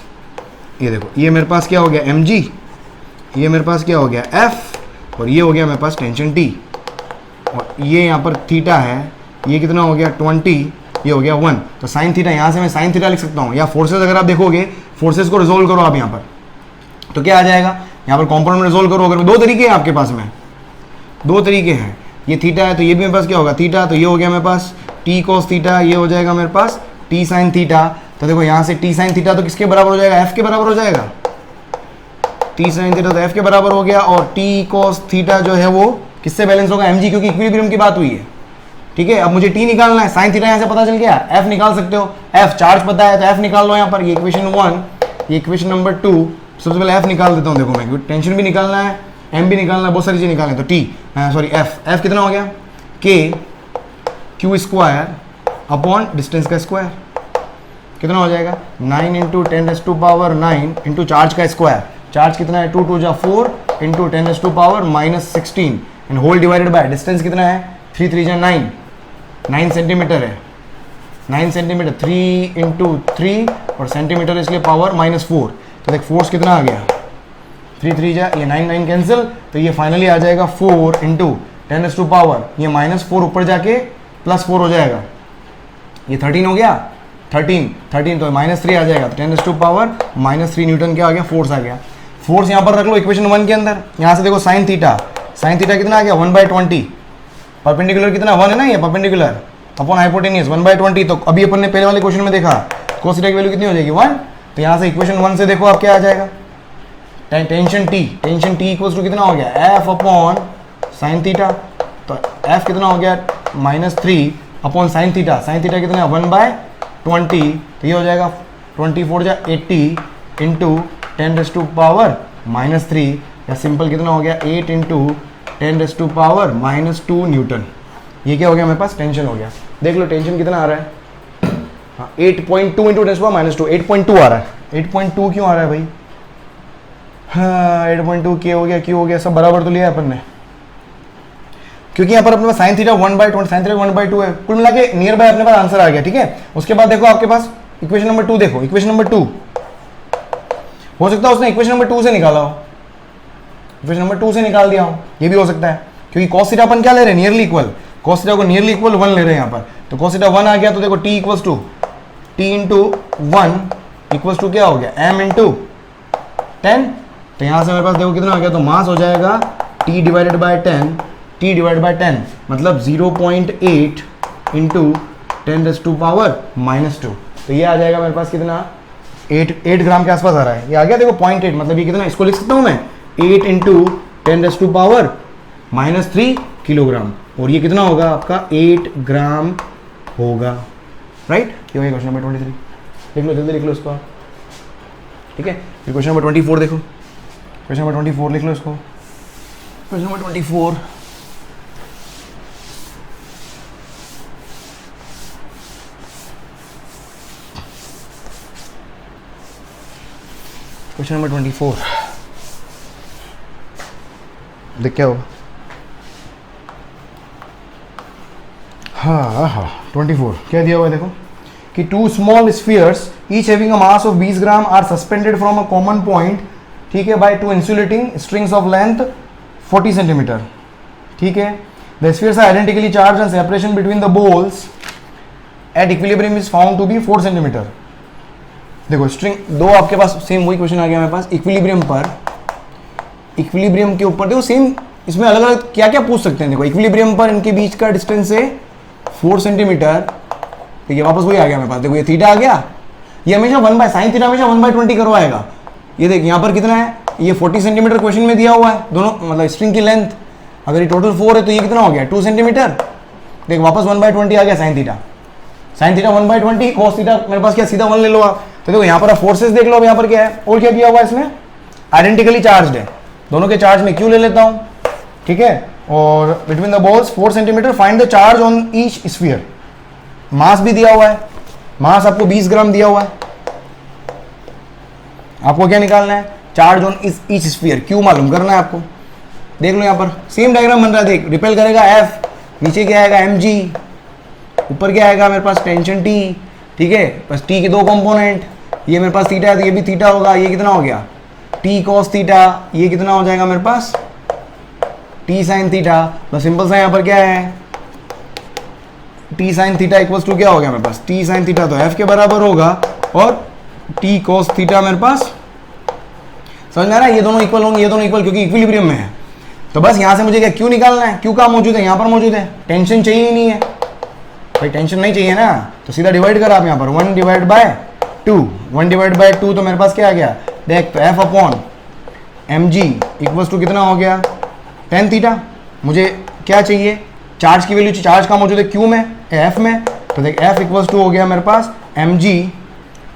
Speaker 1: ये देखो, ये मेरे पास क्या हो गया mg, ये मेरे पास क्या हो गया f, और ये हो गया मेरे पास टेंशन t, और ये यहाँ पर थीटा है, ये कितना हो गया 20, ये हो गया 1, तो साइन थीटा, यहाँ से मैं साइन थीटा लिख सकता हूँ। या फोर्सेस अगर आप देखोगे, फोर्सेस को रिजोल्व करो आप यहाँ पर, तो क्या आ जाएगा, यहाँ पर कॉम्पोनेंट रिजोल्व करो, अगर 2 तरीके हैं आपके पास में, 2 तरीके हैं, ये थीटा है तो ये भी मेरे पास क्या होगा थीटा, तो ये हो गया मेरे पास t cos थीटा, ये हो जाएगा मेरे पास t sin थीटा। तो देखो यहाँ से t sin थीटा तो किसके बराबर हो जाएगा, f के बराबर हो जाएगा, t sin थीटा तो f के बराबर हो गया, और t cos थीटा जो है वो किससे बैलेंस होगा, mg, क्योंकि इक्विलिब्रियम की बात हुई है, ठीक है। अब मुझे t निकालना है, sin थीटा यहाँ से पता चल गया, f निकाल सकते हो, f चार्ज पता है तो f निकाल लो यहाँ पर, ये इक्वेशन 1, ये इक्वेशन नंबर 2, सबसे पहले f निकाल देता हूँ। देखो मैं, क्योंकि टेंशन भी निकालना है, m भी निकालना है, बहुत सारी चीज़ निकालना है, तो सॉरी f कितना हो गया, k Q square upon distance का स्क्वायर, कितना हो जाएगा 9 इंटू 10⁻⁹ इंटू चार्ज का स्क्वायर, चार्ज कितना है 2 2 4 into 10⁻⁻16 and whole divided by distance कितना है 3 3 9 सेंटीमीटर है, 9 सेंटीमीटर, 3 इंटू 3 और सेंटीमीटर इसलिए पावर -4। तो देख फोर्स कितना आ गया 3 3 ये 9 कैंसिल, तो ये फाइनली आ जाएगा 4 इंटू 10⁻, ये -4 ऊपर जाके +4 हो जाएगा, ये 13 हो गया, 13 तो -3 आ जाएगा, तो 10⁻⁻3 न्यूटन क्या आ गया, फोर्स आ गया। फोर्स यहाँ पर रख लो इक्वेशन 1 के अंदर, यहाँ से देखो साइन थीटा कितना आ गया 1/20, परपेंडिकुलर कितना 1 है ना, ये परपेंडिकुलर अपॉन हाइपोटेनियस 1/20। तो अभी अपन ने पहले वाले क्वेश्चन में देखा cos थीटा की वैल्यू कितनी हो जाएगी 1, तो यहाँ से इक्वेशन 1 से देखो आप क्या आ जाएगा, टेंशन t इक्वल्स टू कितना हो गया f अपॉन साइन थीटा, तो f कितना हो गया -3 अपॉन साइन थीटा कितना है 1/20, तो ये हो जाएगा 24 जा 80 इंटू 10⁻⁻3, या सिंपल कितना हो गया 8 इंटू 10⁻⁻2 न्यूटन। ये क्या हो गया मेरे पास, टेंशन हो गया। देख लो टेंशन कितना आ रहा है, हाँ 8.2 इंटू 10⁻⁻2, 8.2 आ रहा है। 8.2 क्यों आ रहा है भाई, हाँ 8.2 के हो गया, क्यों हो गया, सब बराबर तो लिया है अपन ने, क्योंकि यहाँ पर अपने पास साइन थीटा 1/20, साइन थीटा 1/2 है, कुल मिला के नियर बाय अपने पास आंसर आ गया, ठीक है। उसके बाद देखो आपके पास इक्वेशन नंबर 2 देखो, इक्वेशन नंबर 2 हो सकता है उसने इक्वेशन नंबर 2 से निकाला हो, इक्वेशन नंबर 2 से निकाल दिया हो, ये भी हो सकता है, क्योंकि cos थीटा अपन क्या ले रहे हैं, नियरली इक्वल, cos थीटा को नियरली इक्वल 1 ले रहे हैं यहाँ पर, तो cos थीटा 1 आ गया, तो देखो t equals to t into 1 equals to क्या हो गया m इंटू 10, तो यहाँ से मेरे पास देखो कितना हो गया, तो मास हो जाएगा t divided by 10 t divide by 10 मतलब 0.8 इंटू 10⁻⁻²। तो ये आ जाएगा मेरे पास कितना, 8 ग्राम के आसपास आ रहा है। ये आ गया देखो 0.8 मतलब ये कितना, इसको लिख सकता हूँ मैं 8 इंटू 10⁻³ किलोग्राम, और ये कितना होगा आपका 8 ग्राम होगा, राइट। ये हो गया क्वेश्चन नंबर 23। लिख लो जल्दी, लिख लो इसको, ठीक है। फिर क्वेश्चन नंबर 24 देखो, क्वेश्चन नंबर 24 लिख लो इसको, क्वेश्चन नंबर 24। क्वेश्चन नंबर 24 देख क्या होगा। हाँ 24 क्या दिया हुआ है देखो कि 2 small spheres each having a mass of 20 gram are suspended from a common point, ठीक है, by 2 insulating strings of length 40 centimetre, ठीक है। The spheres are identically charge and separation between the balls at equilibrium is found to be 4 centimetre. देखो string दो आपके पास, same वही question आ गया मेरे पास, इक्विलिब्रियम पर, इक्विलिब्रियम के ऊपर देखो सेम, इसमें अलग अलग क्या क्या पूछ सकते हैं। देखो इक्विलिब्रियम पर इनके बीच का डिस्टेंस है 4 सेंटीमीटर, ठीक है, वापस वही आ गया मेरे पास। देखो ये थीटा आ गया, ये हमेशा 1/sin थीटा हमेशा 1/20 करवाएगा। ये देख यहाँ पर कितना है, ये 40 सेंटीमीटर क्वेश्चन में दिया हुआ है, दोनों मतलब स्ट्रिंग की लेंथ, अगर ये टोटल 4 है तो ये कितना हो गया 2 सेंटीमीटर। देख वापस 1/20 आ गया sin theta, sin theta 1/20, cos theta मेरे पास क्या सीधा 1 ले लो आप। तो देखो यहाँ पर आप फोर्सेस देख लो, अब यहाँ पर क्या है, और क्या दिया हुआ है इसमें, आइडेंटिकली चार्ज है, दोनों के चार्ज में Q ले लेता हूँ, ठीक है। और between the balls 4 centimeter, find the charge on each sphere. Mass भी दिया हुआ है, मास आपको 20 ग्राम दिया हुआ है, आपको क्या निकालना है, charge on each sphere, Q मालूम करना है आपको। देख लो यहाँ पर सेम डायग्राम बन रहा है, देख रिपेल करेगा F, नीचे क्या आएगा mg, ऊपर क्या आएगा मेरे पास टेंशन T, ठीक है, बस T के दो कंपोनेंट, ये मेरे पास थीटा है तो ये भी थीटा होगा, ये कितना हो गया T cos थीटा, ये कितना हो जाएगा मेरे पास T sin थीटा। बस सिंपल सा यहाँ पर क्या है, T sin theta equals to क्या हो गया मेरे पास, T sin थीटा तो F के बराबर होगा, और T cos थीटा मेरे पास, समझ में आ रहा है, ये दोनों इक्वल होंगे, ये दोनों इक्वल क्योंकि इक्विलिब्रियम में है। तो बस यहाँ से मुझे क्या Q निकालना है, Q कहाँ मौजूद है, यहाँ पर मौजूद है, टेंशन चाहिए ही नहीं है भाई, टेंशन नहीं चाहिए ना, तो सीधा डिवाइड करा आप यहाँ पर 1 डिवाइड बाय 2, 1 डिवाइड बाय 2 तो मेरे पास क्या आ गया, देख तो F upon mg equals to कितना हो गया tan थीटा। मुझे क्या चाहिए, चार्ज की वैल्यू, चार्ज कहाँ मौजूद है Q में, F में, तो देख F इक्वल्स टू हो गया मेरे पास mg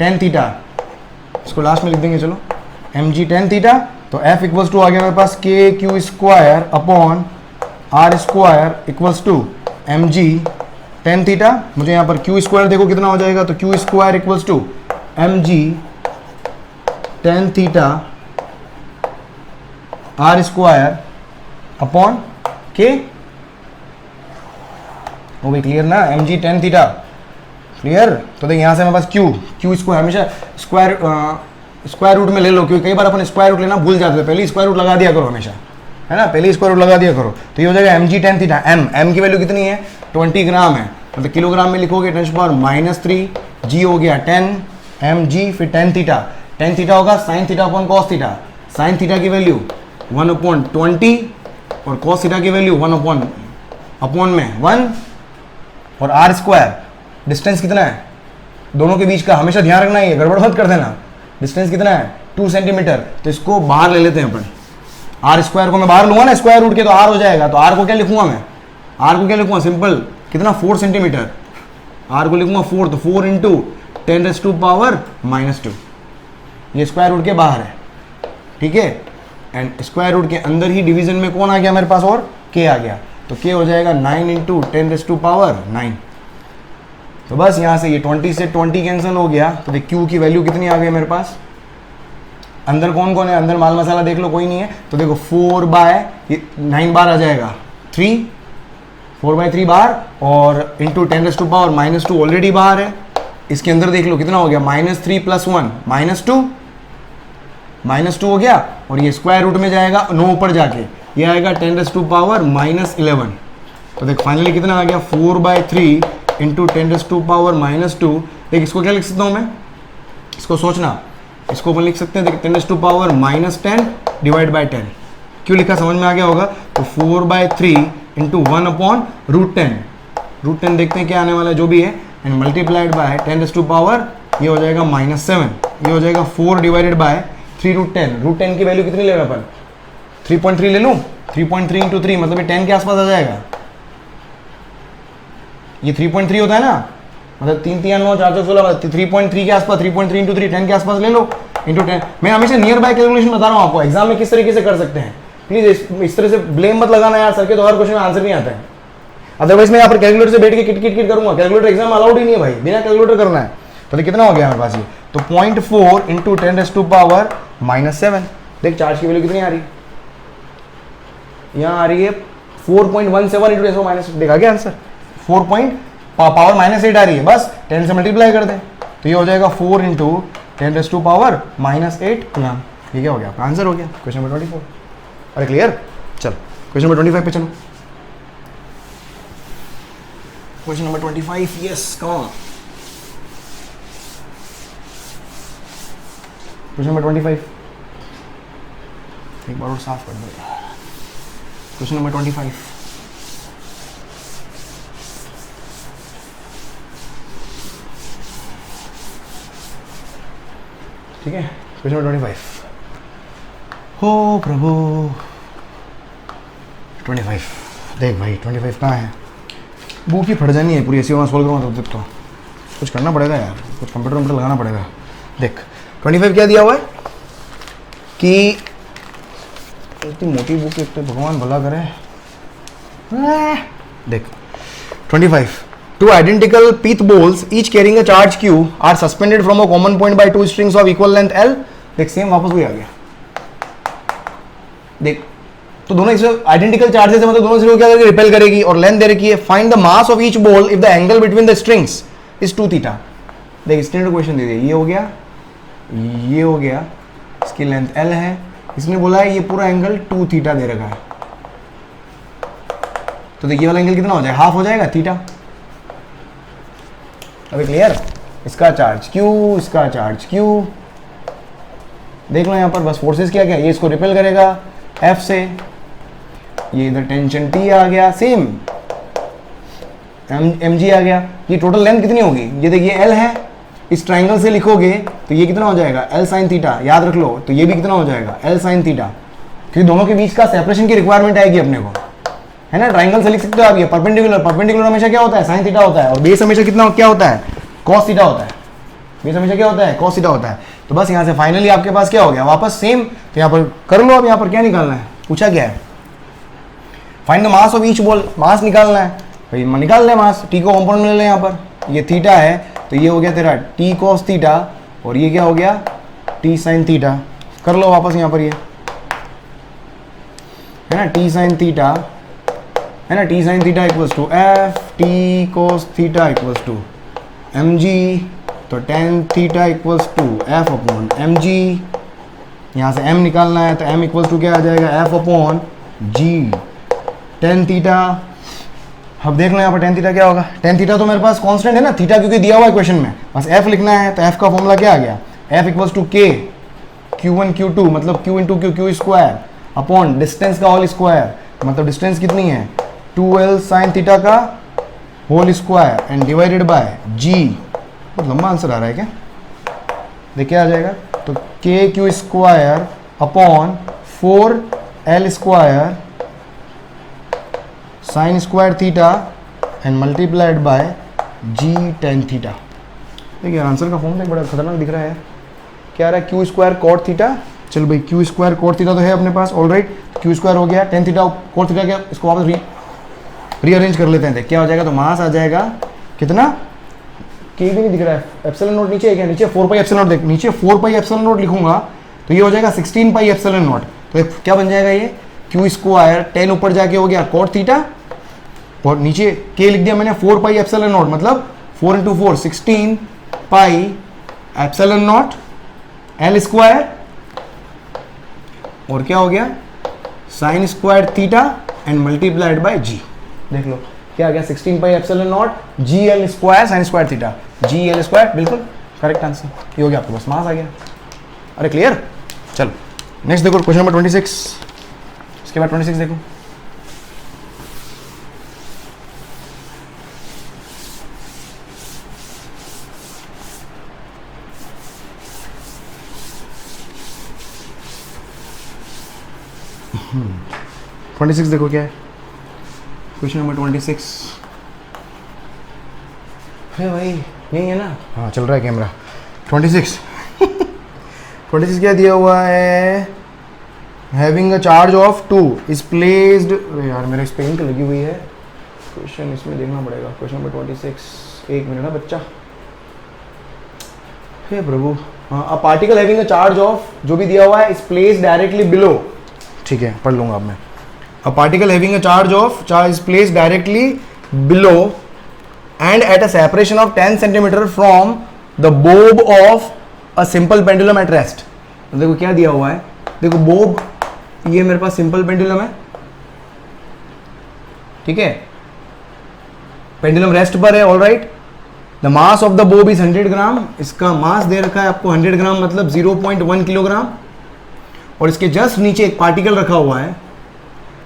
Speaker 1: tan थीटा, इसको लास्ट में लिख देंगे चलो, mg tan थीटा, तो F इक्वल्स टू आ गया मेरे पास KQ square upon R square equals to mg tan theta. मुझे यहाँ पर Q स्क्वायर देखो कितना हो जाएगा, तो Q square equals to mg tan theta R square upon K, वो भी क्लियर ना, mg tan थीटा क्लियर। तो देख यहाँ से मेरे पास Q स्क्वायर हमेशा स्क्वायर रूट में ले लो, क्योंकि कई बार अपन स्क्वायर रूट लेना भूल जाते हैं, पहले स्क्वायर रूट लगा दिया करो हमेशा, है ना, पहले स्क्वायर रूट लगा दिया करो। तो ये हो जाएगा mg tan थीटा, m की वैल्यू कितनी है 20 ग्राम है, मतलब किलोग्राम में लिखोगे 10⁻³ g हो गया 10 mg, फिर tan थीटा होगा sin theta upon cos theta, sin theta की वैल्यू 1/20 और cos थीटा की वैल्यू 1 अपॉन में 1, और r स्क्वायर डिस्टेंस कितना है दोनों के बीच का, हमेशा ध्यान रखना है, गड़बड़ मत कर देना, डिस्टेंस कितना है 2 सेंटीमीटर, तो इसको बाहर ले लेते हैं अपन, आर स्क्वायर को मैं बाहर लूंगा ना स्क्वायर रूट के, तो आर हो जाएगा, तो आर को क्या लिखूंगा मैं, आर को क्या लिखूंगा सिंपल, कितना 4 सेंटीमीटर, आर को लिखूंगा 4, तो 4 इंटू 10⁻⁻², ये स्क्वायर रूट के बाहर है, ठीक है, एंड स्क्वायर रूट के अंदर ही डिवीजन में कौन आ गया मेरे पास, और k आ गया, तो k हो जाएगा 9 इंटू 10⁻⁹। तो बस यहाँ से ये 20 से 20 कैंसिल हो गया, तो देख Q की वैल्यू कितनी आ गई मेरे पास, अंदर कौन कौन है, अंदर माल मसाला देख लो कोई नहीं है, तो देखो 4/9 बार आ जाएगा 3, 4/3 बार, और इंटू 10⁻⁻² ऑलरेडी बाहर है, इसके अंदर देख लो कितना हो गया -3 + 1 -2 हो गया, और ये स्क्वायर रूट में जाएगा 9 ऊपर जाके, ये आएगा 10⁻⁻11। तो देख फाइनली कितना आ गया 4/3 इंटू 10⁻⁻²। देख इसको क्या लिख सकता हूँ मैं, इसको सोचना, इसको अपन लिख सकते हैं देख 10⁻⁻10 डिवाइड बाई 10, क्यों लिखा समझ में आ गया होगा, तो 4/3 इंटू 1/√10, √10 देखते हैं क्या आने वाला है जो भी है, एंड मल्टीप्लाइड बाय 10⁻⁻, ये हो जाएगा -7, ये हो जाएगा 4 डिवाइडेड बाय 3√10, √10 की वैल्यू कितनी ले रहा अपन, 3.3 ले लूँ, 3.3 इंटू 3 मतलब ये 10 के आसपास आ जाएगा, ये 3.3 होता है ना, मतलब 3 3 9 4 4 16, 3.3 के आसपास, 3.3 इंटू 3 10 के आसपास ले लो, इंटू 10। मैं हमेशा नियर बाय कैलकुलेशन बता रहा हूँ आपको, एग्जाम में किस तरीके से कर सकते हैं, प्लीज इस तरह से ब्लेम मत लगाना यार सर के, तो हर क्वेश्चन में आंसर नहीं आता है, अदरवाइज मैं यहाँ पर कैलकुलेटर से बैठ के किट किट किट करूंगा, कैलकुलेटर एग्जाम अलाउड ही नहीं है भाई, बिना कैलकुलेटर करना है। तो कितना हो गया हमारे पास ये, तो 0.4 इंटू 10⁻⁻7, देख चार्ज की वैल्यू कितनी आ रही है, यहाँ आ रही है 4.17 इंटू 10⁻, देखा क्या आंसर, 4 पावर -8 आ रही है, बस 10 से मल्टीप्लाई कर दे तो ये हो जाएगा 4 इंटू 10⁻⁻8 कूलम, ये क्या हो गया आपका आंसर हो गया क्वेश्चन नंबर 24। अरे क्लियर, चलो क्वेश्चन नंबर 25 पे चलो, question number 25, yes come on, question number 25 एक बार और साफ कर दो, क्वेश्चन नंबर 25, ठीक है, क्वेश्चन नंबर 25, हो प्रभु 25, देख भाई 25 कहाँ है, बुक ही फट जानी है पूरी, ऐसी वहाँ सोल्व करूँगा तब तक तो कुछ करना पड़ेगा यार, कुछ कंप्यूटर लगाना पड़ेगा। देख 25 क्या दिया हुआ है कि इतनी मोटी बुक एक तो भगवान भला करे, देख 25, two identical pith balls each carrying a charge q are suspended from a common point by two strings of equal length L, देख सेम वापस वही आ गया, देख तो दोनों इसमें आइडेंटिकल चार्जेस है, मतलब दोनों से क्या करेगी, रिपेल करेगी, और लेंथ दे रखी है, find the mass of each ball if the angle between the strings is 2 theta, देख स्टैंडर्ड क्वेश्चन दे दिया, ये हो गया, ये हो गया, इसकी लेंथ L है, इसने बोला है ये पूरा एंगल 2 थीटा दे रखा है, तो देखिए वाला एंगल कितना हो जाएगा, हाफ हो जाएगा थीटा। अभी क्लियर, इसका चार्ज Q, इसका चार्ज Q, देख लो यहाँ पर बस फोर्सेस क्या क्या, ये इसको रिपेल करेगा F से, ये इधर टेंशन T आ गया, सेम mg आ गया, ये टोटल लेंथ कितनी होगी, ये देखिए L है, इस ट्राइंगल से लिखोगे तो ये कितना हो जाएगा L sin थीटा, याद रख लो, तो ये भी कितना हो जाएगा L sin थीटा, क्योंकि दोनों के बीच का सेपरेशन की रिक्वायरमेंट आएगी अपने को, है ना, ट्राइंगल से लिख सकते हो आप, ये परपेंडिकुलर हमेशा क्या होता है, sin थीटा होता है, और बेस हमेशा कितना क्या होता है, cos थीटा होता है, बेस हमेशा क्या होता है, cos थीटा होता है। तो बस यहाँ से फाइनली आपके पास क्या हो गया, वापस सेम, तो यहाँ पर कर लो, अब यहाँ पर क्या निकालना है, पूछा क्या है, find the mass of each ball, mass निकालना है भाई, निकाल लें मास, टी को कंपाउंड में ले लें, यहाँ पर ये थीटा है तो ये हो गया तेरा टी cos थीटा, और ये क्या हो गया टी sin थीटा, कर लो वापस यहाँ पर, ये है ना टी sin थीटा, है ना T sin theta equals to F T cos theta equals to M G, तो tan theta equals to F upon M G, यहाँ से m निकालना है तो m इक्वल्स टू क्या आ जाएगा, एफ अपॉन जी, tan थीटा, अब देख लो यहाँ पर tan थीटा क्या होगा, tan थीटा तो मेरे पास कांस्टेंट है ना, थीटा क्योंकि दिया हुआ है क्वेश्चन में, बस f लिखना है, तो f का फॉर्मूला क्या आ गया, f equals to k q1 q2 मतलब q into Q square upon distance का होल स्क्वायर, मतलब डिस्टेंस कितनी है 2l sin थीटा का whole square and divided by g, बहुत लंबा आंसर आ रहा है क्या, देखिए आ जाएगा, तो k q square upon 4l square sine square theta and multiplied by G tan theta. देखिए आंसर का फॉर्म बड़ा खतरनाक दिख रहा है, क्या आ रहा है क्यू स्क्वायर कॉट थीटा, चल भाई क्यू स्क्वायर कॉट थीटा तो है अपने पास, ऑलराइट क्यू स्क्वायर हो गया, tan थीटा कॉट थीटा क्या, इसको वापस रीअरेंज कर लेते हैं, देख क्या हो जाएगा, तो मास आ जाएगा कितना, के भी नहीं दिख रहा है, एप्सिलॉन नॉट नीचे है क्या, नीचे 4 पाई एप्सिलॉन नॉट, देख नीचे 4 पाई एप्सिलॉन नॉट लिखूंगा तो ये हो जाएगा 16 पाई एप्सिलॉन नॉट, तो क्या बन जाएगा ये क्यू स्क्वायर 10 ऊपर जाके हो गया कॉट थीटा, और नीचे के लिख दिया मैंने 4 पाई एप्सिलॉन नॉट, मतलब 4 into 4 16 pi epsilon naught L square, और क्या हो गया sine square theta and multiplied by G, देख लो क्या आ गया 16 pi epsilon naught G L square sine square theta, G L square, बिल्कुल करेक्ट आंसर, ये हो गया आपके पास, मास आ गया। अरे क्लियर, चलो नेक्स्ट देखो क्वेश्चन नंबर 26, इसके बाद 26 देखो, 26 देखो क्या है, क्वेश्चन नंबर 26। अरे भाई यही है ना, हाँ चल रहा है कैमरा। 26 26 क्या दिया हुआ है, having a charge of 2 is placed. अरे यार मेरे इस पे इंक लगी हुई है, क्वेश्चन इसमें देखना पड़ेगा। क्वेश्चन नंबर 26, एक मिनट ना बच्चा, हे प्रभु। हाँ, अ particle having a charge of, जो भी दिया हुआ है, इज प्लेस्ड डायरेक्टली बिलो। ठीक है पढ़ लूंगा अब मैं। अ particle having a charge is placed directly below and eight a separation of 10 centimetre from the bob of a simple pendulum at rest. देखो क्या दिया हुआ है, देखो बोब, ये मेरे पास सिंपल पेंडुलम है, ठीक है, पेंडुलम रेस्ट पर है, all right. The mass of the bob is 100 ग्राम, इसका मास दे रखा है आपको 100 ग्राम मतलब 0.1 किलोग्राम। और इसके जस्ट नीचे एक पार्टिकल रखा हुआ है,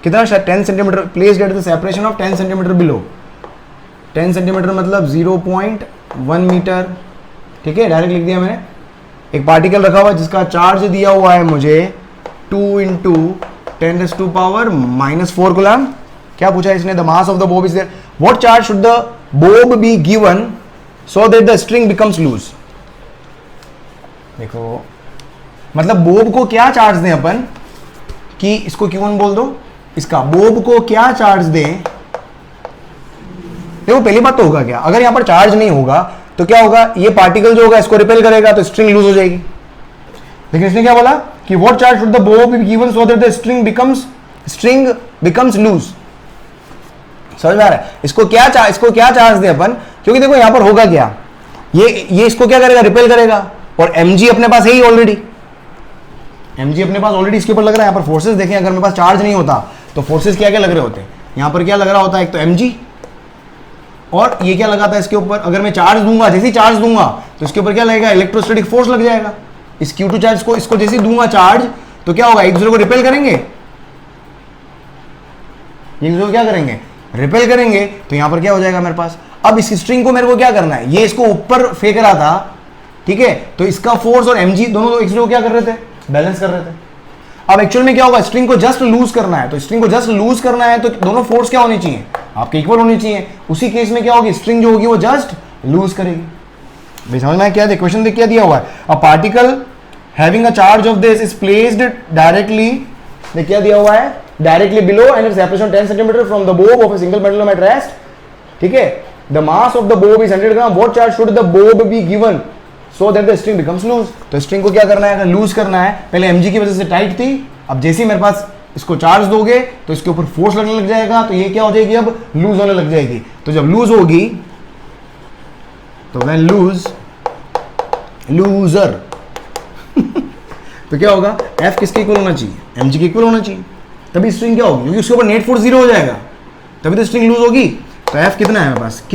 Speaker 1: कितना, 10 centimetre, placed at the separation of 10 centimetre below. 10 centimetre मतलब 0.1 मीटर, ठीक है, डायरेक्ट लिख दिया मैंने। एक पार्टिकल रखा हुआ है जिसका चार्ज दिया हुआ है मुझे 2 × 10⁻⁻⁴ कूलम। क्या पूछा इसने, the mass of the bob is there, what charge should the bob be given so that the string becomes loose. देखो मतलब बोब को क्या चार्ज दें अपन, कि इसको Q1 बोल दो, इसका बोब को क्या चार्ज दें। देखो पहली बात तो होगा क्या, अगर यहां पर चार्ज नहीं होगा तो क्या होगा, ये पार्टिकल जो होगा इसको रिपेल करेगा तो स्ट्रिंग लूज हो जाएगी। लेकिन इसने क्या बोला कि what charge should the bob be given so that the string becomes loose. समझ में आ रहा है, इसको क्या चार्ज दें अपन, क्योंकि देखो यहां पर होगा क्या, ये इसको क्या करेगा, रिपेल करेगा। और mg अपने पास है ही ऑलरेडी, mg अपने पास ऑलरेडी इसके ऊपर लग रहा है। यहां पर फोर्सेस देखें, अगर मेरे पास चार्ज नहीं होता तो फोर्सेस क्या क्या लग रहे होते हैं, यहां पर क्या लग रहा होता है, एक तो mg, और ये क्या लगाता है इसके ऊपर, अगर मैं चार्ज दूंगा, जैसे ही चार्ज दूंगा तो इसके ऊपर क्या लगेगा, इलेक्ट्रोस्टैटिक फोर्स लग जाएगा। इस Q2 चार्ज को, इसको जैसे ही दूंगा चार्ज तो क्या होगा, एक दूसरे को रिपेल करेंगे, एक दूसरे को क्या करेंगे, रिपेल करेंगे। तो यहां पर क्या हो जाएगा मेरे पास, अब इस स्ट्रिंग को मेरे को क्या करना है, ये इसको ऊपर फेंक रहा था, ठीक है, तो इसका फोर्स और mg दोनों एक दूसरे को क्या कर रहे थे, बैलेंस कर रहे थे। अब एक्चुअल में क्या होगा, स्ट्रिंग को जस्ट लूज करना है, तो स्ट्रिंग को जस्ट लूज करना है तो दोनों फोर्स क्या होनी चाहिए, आपके इक्वल होनी चाहिए। उसी केस में क्या होगी, स्ट्रिंग जो होगी वो जस्ट लूज करेगी। भाई समझ में क्या है, क्वेश्चन देख क्या दिया हुआ है, a particle having a charge of this is placed directly, देख क्या दिया हुआ है, directly below and separation 10 centimetre from the bob of a single pendulum at rest, ठीक है। The mass of the bob is 100 gram, what charge should the bob be given so that the string becomes loose. तो string को क्या करना है, अगर loose करना है, पहले mg की वजह से टाइट थी, अब जैसे ही मेरे पास इसको चार्ज दोगे तो इसके ऊपर फोर्स लगने लग जाएगा, तो ये क्या हो जाएगी, अब लूज होने लग जाएगी। तो जब लूज होगी तो व्हेन लूजर तो क्या होगा, F किसके इक्वल होना चाहिए, mg के इक्वल होना चाहिए, तभी स्ट्रिंग क्या होगी, क्योंकि उसके ऊपर नेट फोर्स 0 हो जाएगा, तभी तो स्ट्रिंग लूज होगी। तो F कितना है मेरे पास, K,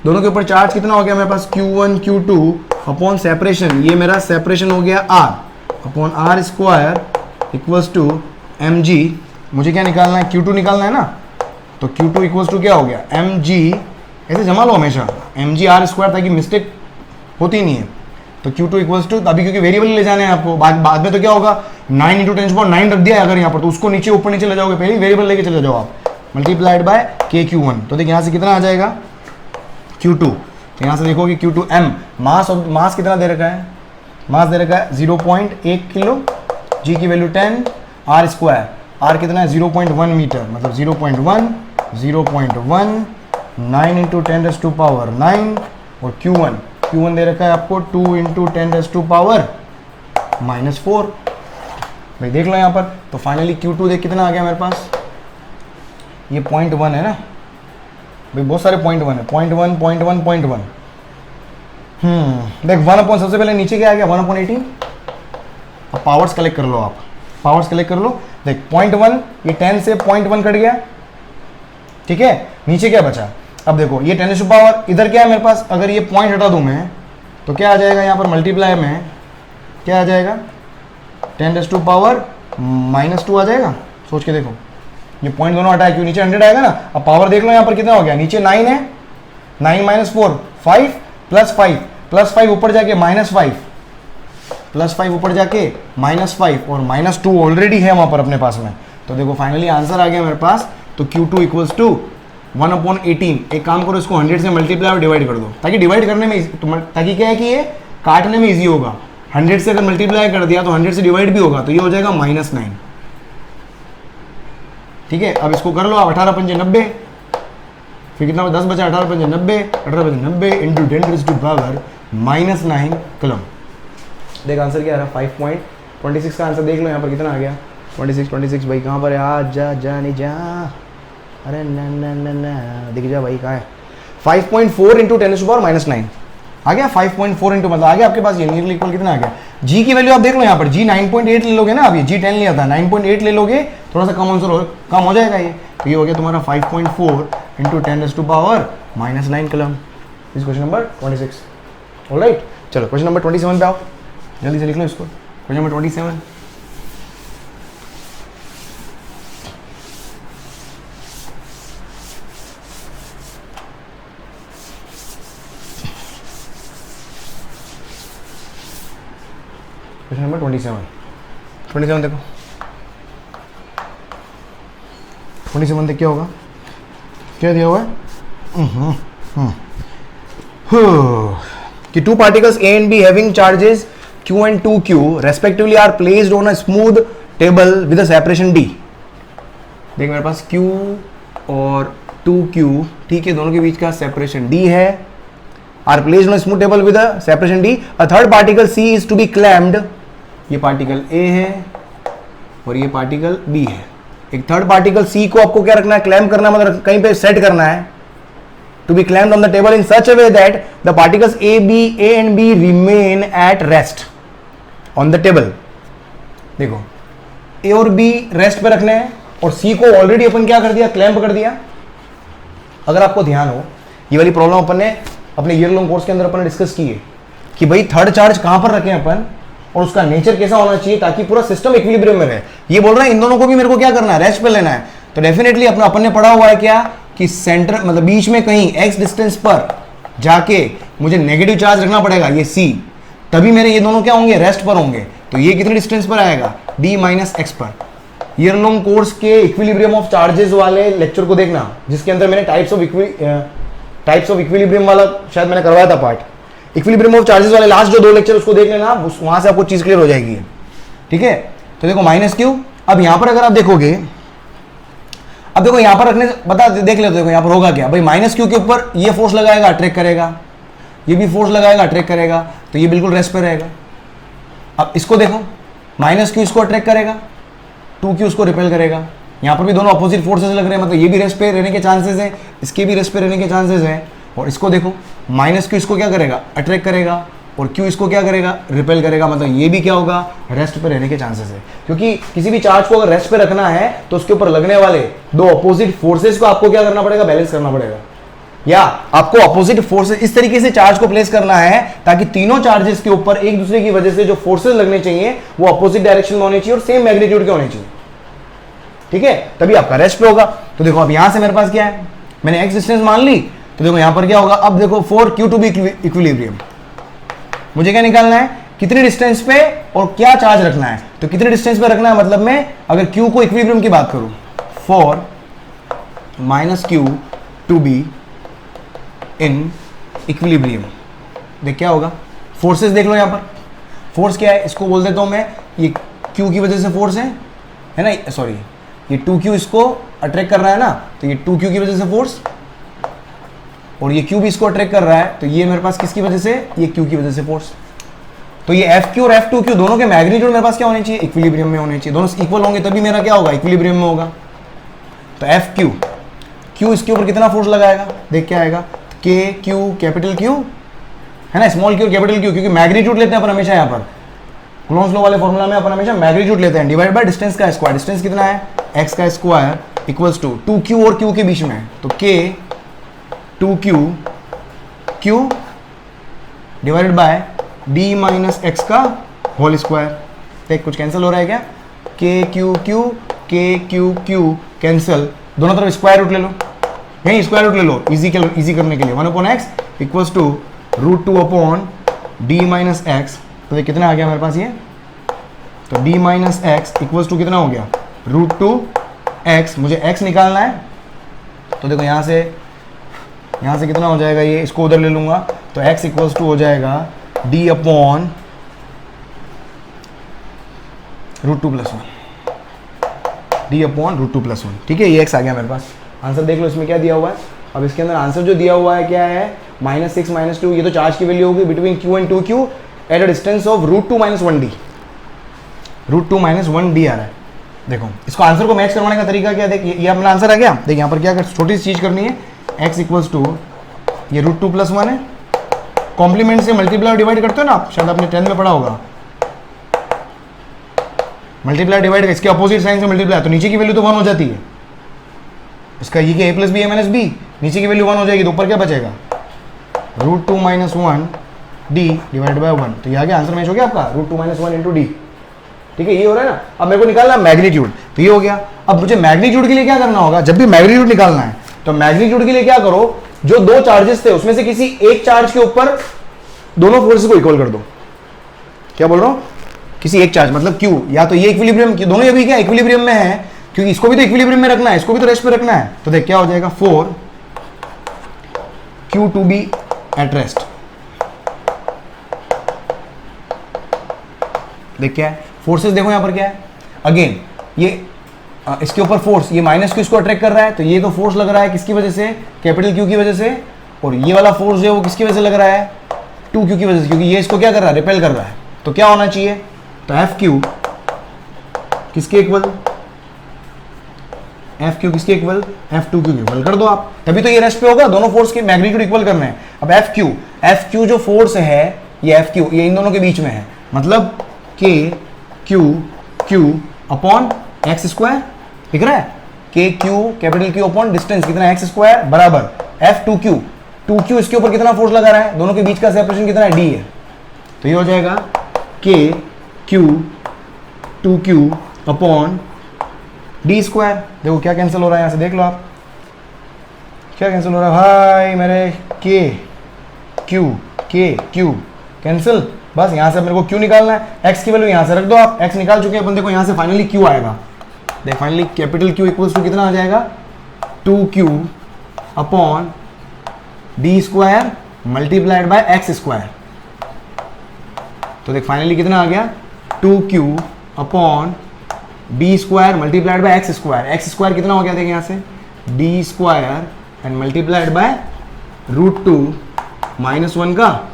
Speaker 1: दोनों के ऊपर चार्ज कितना हो गया मेरे पास, Q1 Q2 अपॉन सेपरेशन, ये मेरा सेपरेशन हो गया R अपॉन R square equals to mg। मुझे क्या निकालना है, Q2 निकालना है ना, तो Q2 इक्वल्स टू क्या हो गया, mg, ऐसे जमा लो हमेशा mg R स्क्वायर, ताकि मिस्टेक होती नहीं है। तो Q2 इक्वल्स टू, अभी क्योंकि वेरिएबल ले जाने हैं आपको, बाद में तो क्या होगा, 9 × 10⁻9 रख दिया है अगर यहाँ पर, तो उसको नीचे ऊपर नीचे ले जाओगे, पहले वेरिएबल लेके चले जाओ आप, मल्टीप्लाइड बाय KQ1। तो देखिए यहाँ से कितना आ जाएगा Q2, तो यहाँ से देखोगे Q2m, मास कितना दे रखा है, मास दे रखा है 0.1 किलो, g की वैल्यू 10, R स्क्वायर, R कितना है 0.1 मीटर, मतलब 0.1 9 × 10⁻9, और Q1 दे रखा है आपको 2 × 10⁻⁻4। भाई देख लो यहाँ पर, तो फाइनली Q2 देख कितना आ गया मेरे पास, ये 0.1 है ना भाई, बहुत सारे 0.1 है, 0.1 देख 1 अपॉन, सबसे पहले नीचे क्या आ गया 1/18। अब पावर्स कलेक्ट कर लो, आप पावर्स कलेक्ट कर लो, देख 0.1, ये 10 से 0.1 कट गया, ठीक है, नीचे क्या बचा, अब देखो ये 10 पावर, इधर क्या है मेरे पास, अगर ये पॉइंट हटा दूं मैं तो क्या आ जाएगा, यहाँ पर मल्टीप्लाई में क्या आ जाएगा, 10⁻⁻2 आ जाएगा। सोच के देखो, ये पॉइंट दोनों हटाए, क्यों, नीचे 100 आएगा ना। अब पावर देख लो यहाँ पर कितना हो गया, नीचे 9 है, 9 - 4 5 + 5 ऊपर जाके -5 +5 ऊपर जाके -5 और -2 ऑलरेडी है वहाँ पर अपने पास में, तो देखो फाइनली आंसर आ गया मेरे पास। तो Q2 इक्वल्स टू 1/18। एक काम करो, इसको 100 से मल्टीप्लाई और डिवाइड कर दो, ताकि डिवाइड करने में ताकि क्या है कि ये काटने में इजी होगा। 100 से अगर मल्टीप्लाई कर दिया तो 100 से डिवाइड भी होगा, तो ये हो जाएगा -9। ठीक है, अब इसको कर लो आप। 18 पंजे 90, फिर कितना 10 बचा, 18 पंजे 90, 18 पंजे 90 इंटू 10⁻⁻9 कलम। देख आंसर क्या आ रहा है, 5.26 का आंसर देख लो यहाँ पर कितना आ गया। 26 भाई कहाँ पर है, आ जा जाने जा, अरे ना दिख जा भाई, कहाँ है। 5.4 इंटू 10⁻⁻9 आ गया। 5.4 इंटू मतलब आ गया आपके पास ये नियरली इक्वल कितना आ गया। जी की वैल्यू आप देख लो यहाँ पर, जी 9.8 ले लोगे ना, अभी जी 10 लिया था, 9.8 ले लोगे, थोड़ा सा कम आंसर कम हो जाएगा ये। तो ये हो गया तुम्हारा 5.4 इंटू 10⁻⁻9 कलम। इस क्वेश्चन नंबर 26। ऑलराइट, चलो क्वेश्चन नंबर 27 पे आओ, जल्दी से लिख लो इसको। क्वेश्चन नंबर 27, क्वेश्चन नंबर 27 देखो। 27 देख क्या होगा, क्या दिया हुआ है कि two particles A and B having charges Q and 2Q respectively are placed on a smooth table with a separation D। देख मेरे पास Q और 2Q, ठीक है, दोनों के बीच का सेपरेशन D है, are placed on a smooth table with a separation D। A third particle C is to be clamped, ये पार्टिकल A है और ये पार्टिकल B है। एक थर्ड पार्टिकल C को आपको क्या रखना है, क्लैम्प करना, मतलब कहीं पे सेट करना है। To be clamped on the table in such a way that the particles A and B remain at rest on the table। देखो A और B रेस्ट पे रखने हैं और C को ऑलरेडी अपन क्या कर दिया, क्लैम्प कर दिया। अगर आपको ध्यान हो, ये वाली प्रॉब्लम अपन ने अपने ईयर लॉन्ग कोर्स के अंदर अपन ने डिस्कस की है कि भाई थर्ड चार्ज कहां पर रखें अपन और उसका नेचर कैसा होना चाहिए ताकि पूरा सिस्टम इक्विलिब्रियम में रहे। ये बोल रहा है इन दोनों को भी मेरे को क्या करना है, रेस्ट पे लेना है। तो डेफिनेटली अपन ने पढ़ा हुआ है क्या कि सेंटर मतलब बीच में कहीं x डिस्टेंस पर जाके मुझे नेगेटिव चार्ज रखना पड़ेगा, ये C, तभी मेरे ये दोनों क्या होंगे, रेस्ट पर होंगे। तो ये कितने डिस्टेंस पर आएगा, d - x पर। ईयर लॉन्ग कोर्स के इक्विलिब्रियम ऑफ चार्जेस वाले लेक्चर को देखना, जिसके अंदर मैंने टाइप्स ऑफ इक्विलिब्रियम वाला शायद मैंने करवाया था पार्ट। इक्विलिब्रियम ऑफ चार्जेस वाले लास्ट जो 2 लेक्चर उसको देख लेना, वहां से आपको चीज क्लियर हो जाएगी। ठीक है, तो देखो -q। अब यहां पर अगर आप देखोगे, अब देखो यहां पर रखने से बता देख लेते, देखो यहां पर होगा क्या भाई, -q के ऊपर ये फोर्स लगाएगा, अट्रैक्ट करेगा, ये भी फोर्स लगाएगा, अट्रैक्ट करेगा, तो ये बिल्कुल रेस्ट पे रहेगा। अब इसको देखो, -q इसको अट्रैक्ट करेगा, 2q इसको रिपेल करेगा। यहां पर भी दोनों अपोजिट फोर्सेस लग रहे हैं, मतलब ये भी रेस्ट पे रहने के चांसेस हैं, इसके भी रेस्ट पे रहने के चांसेस हैं। और इसको देखो, -q इसको क्या करेगा, अट्रैक्ट करेगा, और q इसको क्या करेगा, रिपेल करेगा, मतलब ये भी क्या होगा, रेस्ट पे रहने के चांसेस है। क्योंकि किसी भी चार्ज को अगर रेस्ट पे रखना है तो उसके ऊपर लगने वाले 2 अपोजिट फोर्सेस को आपको क्या करना पड़ेगा, बैलेंस करना पड़ेगा, या आपको अपोजिट फोर्सेस इस तरीके से चार्ज को प्लेस करना है ताकि तीनों चार्जेस के ऊपर एक दूसरे की वजह से जो फोर्सेस लगने चाहिए वो अपोजिट डायरेक्शन में होने चाहिए और सेम मैग्नीट्यूड के होने चाहिए। ठीक है, तभी आपका रेस्ट पे होगा। तो देखो अब यहां से मेरे पास क्या है, मैंने x डिस्टेंस मान ली, तो देखो यहां पर क्या होगा, अब देखो for Q to be equilibrium मुझे क्या निकालना है, कितने डिस्टेंस पे और क्या चार्ज रखना है। तो कितने डिस्टेंस पे रखना है, मतलब मैं अगर Q को इक्विलिब्रियम की बात करूं, for -q to be in equilibrium, देख क्या होगा, फोर्सेस देख लो यहां पर। फोर्स क्या है, इसको बोल देता हूं मैं, ये Q की वजह से फोर्स है ना, सॉरी ये 2q इसको अट्रैक्ट कर रहा है ना, तो ये 2q की वजह से फोर्स, और ये q भी इसको अट्रैक्ट कर रहा है, तो ये मेरे पास किसकी वजह से, ये q की वजह से फोर्स। तो ये Fq और F2q दोनों के मैग्नीट्यूड मेरे पास क्या होने चाहिए, इक्विलिब्रियम में होने चाहिए, दोनों इक्वल होंगे तभी मेरा क्या होगा, इक्विलिब्रियम में होगा। तो Fq, q इसके ऊपर कितना फोर्स लगाएगा, देख क्या आएगा, k q कैपिटल Q है ना, स्मॉल q और कैपिटल Q, क्योंकि मैग्नीट्यूड लेते हैं अपन हमेशा, यहाँ पर कूलॉम्स लॉ वाले फॉर्मूला में अपन हमेशा मैग्नीट्यूड लेते हैं, डिवाइड बाय डिस्टेंस का स्क्वायर। डिस्टेंस कितना है, x का स्क्वायर इक्वल्स टू 2q और q के बीच में, तो k 2q q divided by d minus x का होल स्क्वायर। देख कुछ कैंसिल हो रहा है क्या, k q q k q q cancel, दोनों तरफ स्क्वायर रूट ले लो, यहीं स्क्वायर रूट ले लो इजी करने के लिए। 1/x equals to √2/d minus x, तो ये कितना आ गया मेरे पास ये, तो d minus x equals to कितना हो गया, √2x, मुझे x निकालना है। तो देखो यहाँ से कितना हो जाएगा, ये इसको उधर ले लूंगा तो x इक्वल्स टू हो जाएगा d अपॉन √2+1, d अपॉन √2+1। ठीक है, ये x आ गया मेरे पास। आंसर देख लो इसमें क्या दिया हुआ है। अब इसके अंदर आंसर जो दिया हुआ है क्या है, -6 -2, ये तो चार्ज की वैल्यू होगी between q and 2q at a distance of √2 - 1d। √2 - 1d आ रहा है। देखो इसको आंसर को मैच करवाने का तरीका क्या है, देख ये अपना आंसर आ गया। देख यहाँ पर क्या कर, छोटी सी चीज करनी है, x इक्वल्स टू ये √2+1 है, कॉम्प्लीमेंट से मल्टीप्लाई डिवाइड करते हो ना आप, शायद आपने 10th में पढ़ा होगा। मल्टीप्लाई डिवाइड इसके अपोजिट साइन से मल्टीप्लाई, तो नीचे की वैल्यू तो 1 हो जाती है। इसका ये a + b a - b, नीचे की वैल्यू 1 हो जाएगी, तो ऊपर क्या बचेगा, √2 - 1d डिवाइड बाय 1। तो ये आ गया, आंसर मैच हो गया आपका, √2 - 1 × d। ठीक है, ये हो रहा है ना। अब मेरे को निकालना मैग्नीट्यूड, तो ये हो गया। अब मुझे मैग्नीट्यूड के लिए क्या करना होगा, जब भी मैग्नीट्यूड निकालना है तो मैग्नीट्यूड के लिए क्या करो, जो दो चार्जेस थे उसमें से किसी एक चार्ज के ऊपर दोनों फोर्सेस को इक्वल कर दो। क्या बोल रहा हूं, किसी एक चार्ज मतलब Q, या तो ये इक्विलिब्रियम, दोनों ये भी क्या इक्विलिब्रियम में है, क्योंकि इसको भी तो इक्विलिब्रियम में रखना है, इसको भी तो रेस्ट पे रखना है। तो देख क्या हो जाएगा, 4q to be at rest। देख क्या है, फोर्सेस देखो यहां पर क्या है, अगेन ये इसके ऊपर फोर्स, ये -q इसको अट्रैक्ट कर रहा है, तो ये तो फोर्स लग रहा है किसकी वजह से, कैपिटल Q की वजह से। और ये वाला फोर्स है वो किसकी वजह से लग रहा है, 2q की वजह से, क्योंकि ये इसको क्या कर रहा है, रिपेल कर रहा है। तो क्या होना चाहिए, तो FQ किसके इक्वल, FQ किसके इक्वल, F2q के इक्वल कर दो आप, तभी तो ये रेस्ट पे होगा। दोनों फोर्स के मैग्नीट्यूड इक्वल करने हैं। अब FQ जो फोर्स है, ये FQ ये इन दोनों के बीच में है, मतलब Q अपॉन x², दिख रहा है, KQ capital Q upon distance कितना है, x² बराबर F2q। 2q इसके ऊपर कितना फोर्स लगा रहा है, दोनों के बीच का सेपरेशन कितना है, d है। तो ये हो जाएगा KQ 2q अपॉन d²। देखो क्या कैंसिल हो रहा है, यहां से देख लो आप क्या कैंसिल हो रहा है भाई मेरे, KQ कैंसिल। बस यहां से मेरे को Q निकालना है, x की वैल्यू यहां से रख दो आप, x निकाल चुके हैं अपन। देखो यहां से फाइनली Q आएगा, देख finally capital Q equals to कितना आ जाएगा, 2q upon d² multiplied by x²। तो देख फाइनली कितना आ गया, 2q upon d² multiplied by x² कितना हो गया, देख यहां से d² एंड मल्टीप्लाइड बाय √2 - 1 का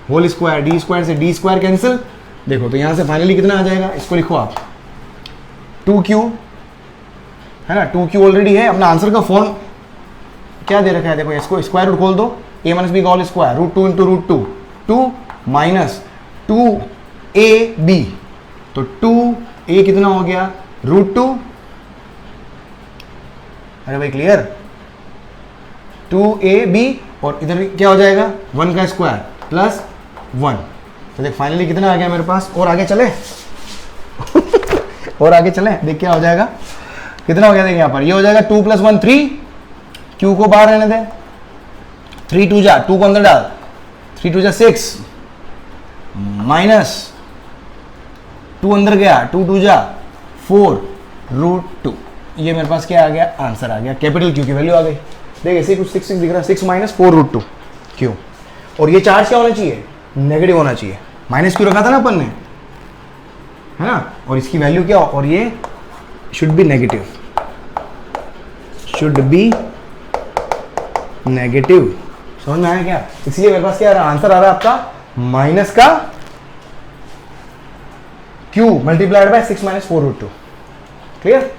Speaker 1: होल स्क्वायर, d² से d² कैंसिल। देखो तो यहां से फाइनली कितना आ जाएगा, इसको लिखो आप 2q है ना, 2q ऑलरेडी है। अपना आंसर का फॉर्म क्या दे रखा है, देखो इसको स्क्वायर रूट खोल दो, a - b का होल स्क्वायर, √2 × √2, 2 - 2ab, तो 2a कितना हो गया, √2। अरे भाई क्लियर, 2ab और इधर क्या हो जाएगा, 1 का स्क्वायर प्लस 1। तो देख फाइनली कितना आ गया मेरे पास, और आगे चले और आगे चले, देख क्या हो जाएगा, कितना हो गया, देख यहाँ पर ये हो जाएगा 2 + 1 3, Q को बाहर रहने दे, 3 2 जा, 2 को अंदर डाल, 3 2 जा 6 माइनस 2 अंदर गया, 2 2 जा 4 √2। ये मेरे पास क्या आ गया, आंसर आ गया, कैपिटल Q की वैल्यू आ गई। देख ऐसे कुछ 6 दिख रहा है, 6 - 4 √2 Q। और ये चार्ज क्या होना चाहिए, नेगेटिव होना चाहिए, -q रखा था ना अपन ने, है ना, और इसकी वैल्यू क्या हो, और ये शुड बी नेगेटिव, समझ में आया क्या। इसलिए मेरे पास क्या आ रहा है, आंसर आ रहा है आपका माइनस का q मल्टीप्लाइड बाय 6 - 4 √2। क्लियर,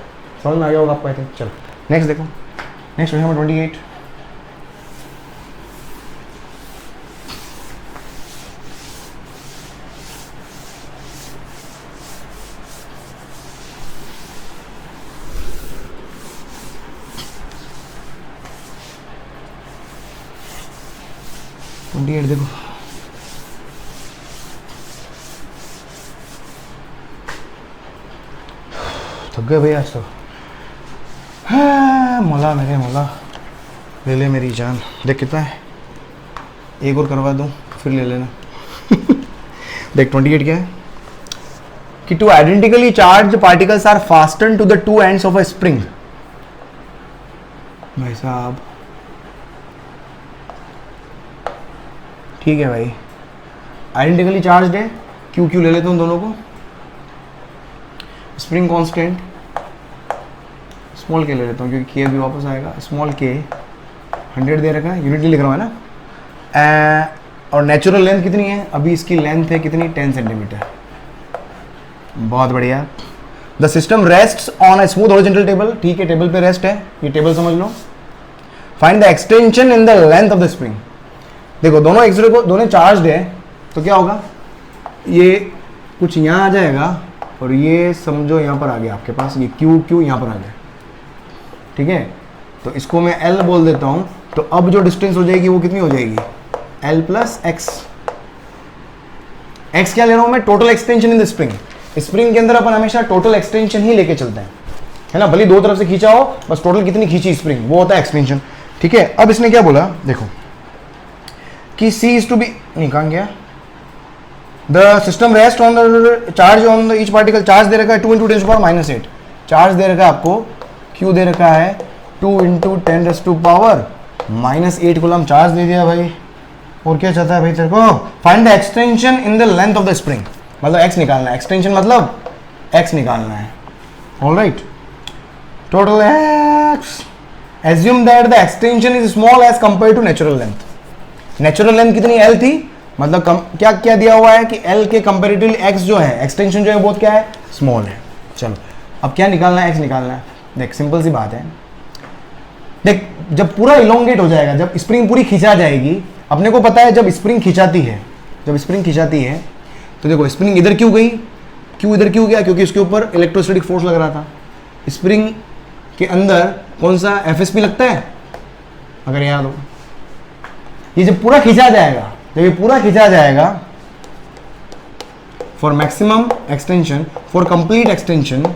Speaker 1: समझ में आ गया होगा आपको। चलो नेक्स्ट देखो, नेक्स्ट क्वेश्चन नंबर 28। देखो थक गए भाई आज तो, मौला मेरे मौला, ले ले मेरी जान। देख कितना है, एक और करवा दूं फिर ले लेना देख 28 क्या है, कि two identically charge particles are fasten to the two ends of a spring. भाई साहब ठीक है भाई, आइडेंटिकली चार्ज है, क्यू क्यू ले लेता हूं दोनों को, स्प्रिंग कांस्टेंट स्मॉल के ले लेता हूँ क्योंकि के भी वापस आएगा, स्मॉल के 100 दे रखा है, यूनिटली लिख रहा हूँ है ना। और नेचुरल लेंथ कितनी है, अभी इसकी लेंथ है कितनी, 10 सेंटीमीटर। बहुत बढ़िया। The system rests on a smooth horizontal table, ठीक है टेबल पे रेस्ट है, ये टेबल समझ लो। Find the extension in the length of the spring. देखो दोनों एक दूसरे को, दोनों चार्ज है तो क्या होगा, ये कुछ यहाँ आ जाएगा और ये समझो यहाँ पर आ गया आपके पास, ये क्यू क्यू यहाँ पर आ गया, ठीक है। तो इसको मैं L बोल देता हूँ, तो अब जो डिस्टेंस हो जाएगी वो कितनी हो जाएगी, L प्लस एक्स। एक्स क्या ले रहा हूँ मैं, total extension in the spring. Spring के अंदर अपन हमेशा टोटल एक्सटेंशन ही लेके चलते हैं, है ना, भले दो तरफ से खींचा हो, बस टोटल कितनी खींची स्प्रिंग वो होता है एक्सटेंशन, ठीक है। अब इसने क्या बोला देखो कि C इज टू बी, नहीं कहाँ गया, the system rest on the charge on the each particle, charge दे रखा है 2 × 10⁻⁸, चार्ज दे रखा है आपको, Q दे रखा है 2 × 10⁻⁻8 कूलम चार्ज दे दिया भाई। और क्या चाहता है भाई तेरे को, find the extension in the length of the spring, मतलब x निकालना है, एक्सटेंशन मतलब x निकालना है, alright. Total x, assume that the extension is small as compare to natural length. Natural length कितनी L थी, मतलब क्या क्या दिया हुआ है कि L के कंपेरेटिवली x जो है, एक्सटेंशन जो है बहुत क्या है, स्मॉल है। चलो अब क्या निकालना है, x निकालना है। देख सिंपल सी बात है, देख जब पूरा इलोंगेट हो जाएगा, जब स्प्रिंग पूरी खिंचा जाएगी, अपने को पता है जब स्प्रिंग खिंचाती है, जब स्प्रिंग खिंचाती है तो देखो स्प्रिंग इधर क्यों गई, क्यों इधर क्यों गया, क्योंकि उसके ऊपर इलेक्ट्रोस्टैटिक फोर्स लग रहा था। स्प्रिंग के अंदर कौन सा FSP लगता है, अगर याद हो, ये जब पूरा खिंचा जाएगा, जब ये पूरा खिंचा जाएगा, for maximum extension, for complete extension,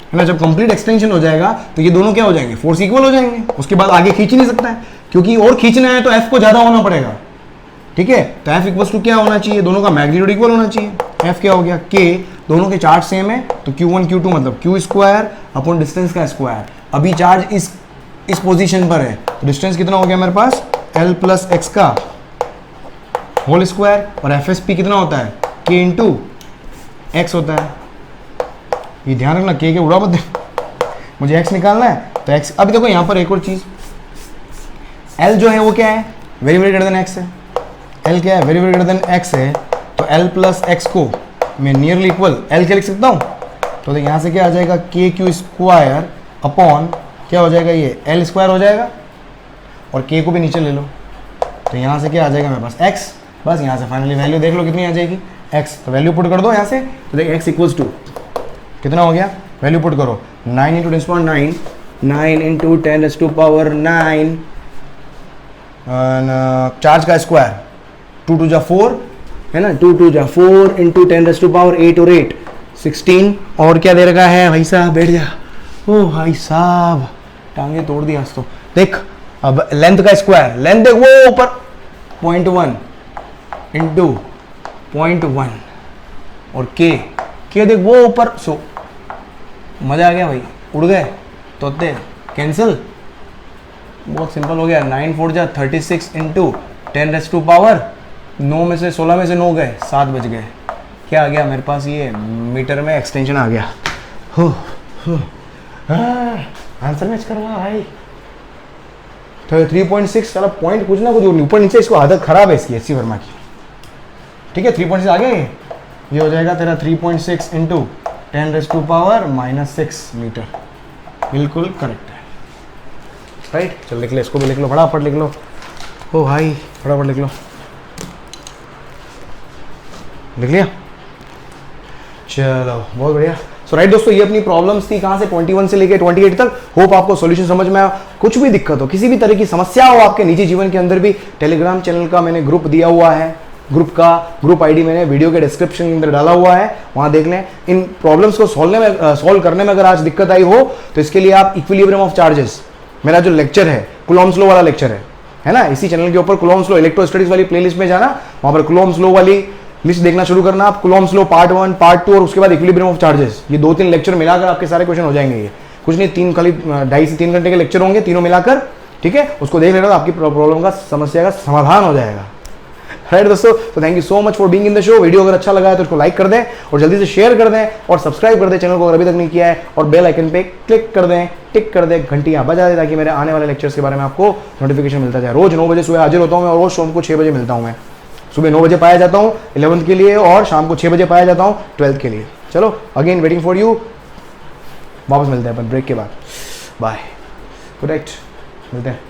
Speaker 1: है ना, जब कंप्लीट एक्सटेंशन हो जाएगा तो ये दोनों क्या हो जाएंगे, फोर्स इक्वल हो जाएंगे, उसके बाद आगे खींच ही नहीं सकता है, क्योंकि और खींचना है तो F को ज्यादा होना पड़ेगा, ठीक है। तो F इक्वल्स टू क्या होना चाहिए, दोनों का मैग्नीट्यूड इक्वल होना चाहिए। F क्या हो गया, K, दोनों के चार्ज सेम है तो Q1 Q2 मतलब Q स्क्वायर अपॉन डिस्टेंस का स्क्वायर। अभी चार्ज इस पोजीशन पर है तो डिस्टेंस कितना हो गया मेरे पास, L प्लस एक्स का होल स्क्वायर, और FSP कितना होता है, K इंटू एक्स होता है। ये ध्यान रखना, के उड़ा मत दे, मुझे x निकालना है तो x। अभी देखो यहाँ पर एक और चीज, L जो है वो क्या है, very very greater than x है, L क्या है, very very greater than x है, तो L प्लस एक्स को मैं नियरली इक्वल L क्या लिख सकता हूँ, तो देख यहाँ से क्या आ जाएगा, के क्यू स्क्वायर अपॉन क्या हो जाएगा, ये L स्क्वायर हो जाएगा, और k को भी नीचे ले लो, तो यहाँ से क्या आ जाएगा मेरे पास x, बस यहाँ से फाइनली वैल्यू देख लो कितनी आ जाएगी, x, तो वैल्यू पुट कर दो यहाँ से, तो देख x इक्वल्स टू कितना हो गया, वैल्यू पुट करो, 9 × 10⁻9, 9 × 10⁻9, चार्ज का स्क्वायर 2 2 जा 4 है ना, 2 2 जा 4 × 10⁸ और 8 16, और क्या दे रखा है भाई साहब, बैठ जा, ओ भाई साहब टांगे तोड़ दिया आज तो। देख अब लेंथ का स्क्वायर, लेंथ देख वो ऊपर 0.1 × 0.1 और के देख वो ऊपर, सो मजा आ गया भाई, उड़ गए तोते, कैंसिल, बहुत सिंपल हो गया। 9 4 जा 36 × 10⁻, 9 में से 16 में से 9 गए, 7 बच गए, क्या आ गया मेरे पास, ये मीटर में एक्सटेंशन आ गया। आंसर मैच करवा भाई, तो 3.6 साला पॉइंट कुछ ना कुछ ऊपर नीचे, इसको आदत खराब है इसकी एससी वर्मा की, ठीक है। 3.6 आ गया, ये हो जाएगा तेरा 3.6 × 10⁻⁻6 मीटर, बिल्कुल करेक्ट है, राइट। चल लिख ले, इसको भी लिख लो, फटाफट लिख लो, ओ भाई फटाफट लिख लो, लिख लिया, चलो बहुत बढ़िया। सो राइट दोस्तों, ये अपनी प्रॉब्लम्स थी कहाँ से, 21 से लेके 28 तक। होप आपको सॉल्यूशन समझ में आया। कुछ भी दिक्कत हो, किसी भी तरह की समस्या हो आपके निजी जीवन के अंदर भी, टेलीग्राम चैनल का मैंने ग्रुप दिया हुआ है, ग्रुप आईडी मैंने वीडियो के डिस्क्रिप्शन के अंदर डाला हुआ है, वहां देख लें। इन प्रॉब्लम्स को सॉल्व करने में अगर आज दिक्कत आई हो तो इसके लिए आप इक्विलिब्रियम ऑफ चार्जेस, मेरा जो लेक्चर है, कूलॉम्स लॉ वाला लेक्चर है है ना। इसी चैनल के ऊपर कुलोम्ब्स लॉ इलेक्ट्रो स्टडीज वाली प्लेलिस्ट में जाना, वहां पर कुलोम्ब्स लॉ वाली लिस्ट देखना शुरू करना आप। कुलोम्ब्स लॉ पार्ट 1, पार्ट 2 और उसके बाद इक्विलिब्रियम ऑफ चार्जेस, ये 2-3 लेक्चर मिलाकर आपके सारे क्वेश्चन हो जाएंगे। ये कुछ नहीं, 3 खाली 2.5 से 3 घंटे के लेक्चर होंगे तीनों मिलाकर, ठीक है। उसको देख लेना तो आपकी प्रॉब्लम का, समस्या का समाधान हो जाएगा। राइट दोस्तों, तो thank you so much for being in the show. Video अगर अच्छा लगा है तो उसको लाइक कर दें और जल्दी से शेयर कर दें और सब्सक्राइब कर दें चैनल को अगर अभी तक नहीं किया है, और बेल आइकन पे क्लिक कर दें, टिक कर दें, घंटियां बजा दें ताकि मेरे आने वाले लेक्चर्स के बारे में आपको नोटिफिकेशन मिलता जाए। रोज 9 बजे सुबह हाजिर होता हूँ मैं, और रोज शाम को 6 बजे मिलता हूँ मैं। सुबह 9 बजे पाया जाता हूँ 11th के लिए, और शाम को 6 बजे पाया जाता हूँ 12th के लिए। चलो अगेन वेटिंग फॉर यू, वापस मिलते हैं अपन ब्रेक के बाद। बाय, गुड नाइट, मिलते हैं।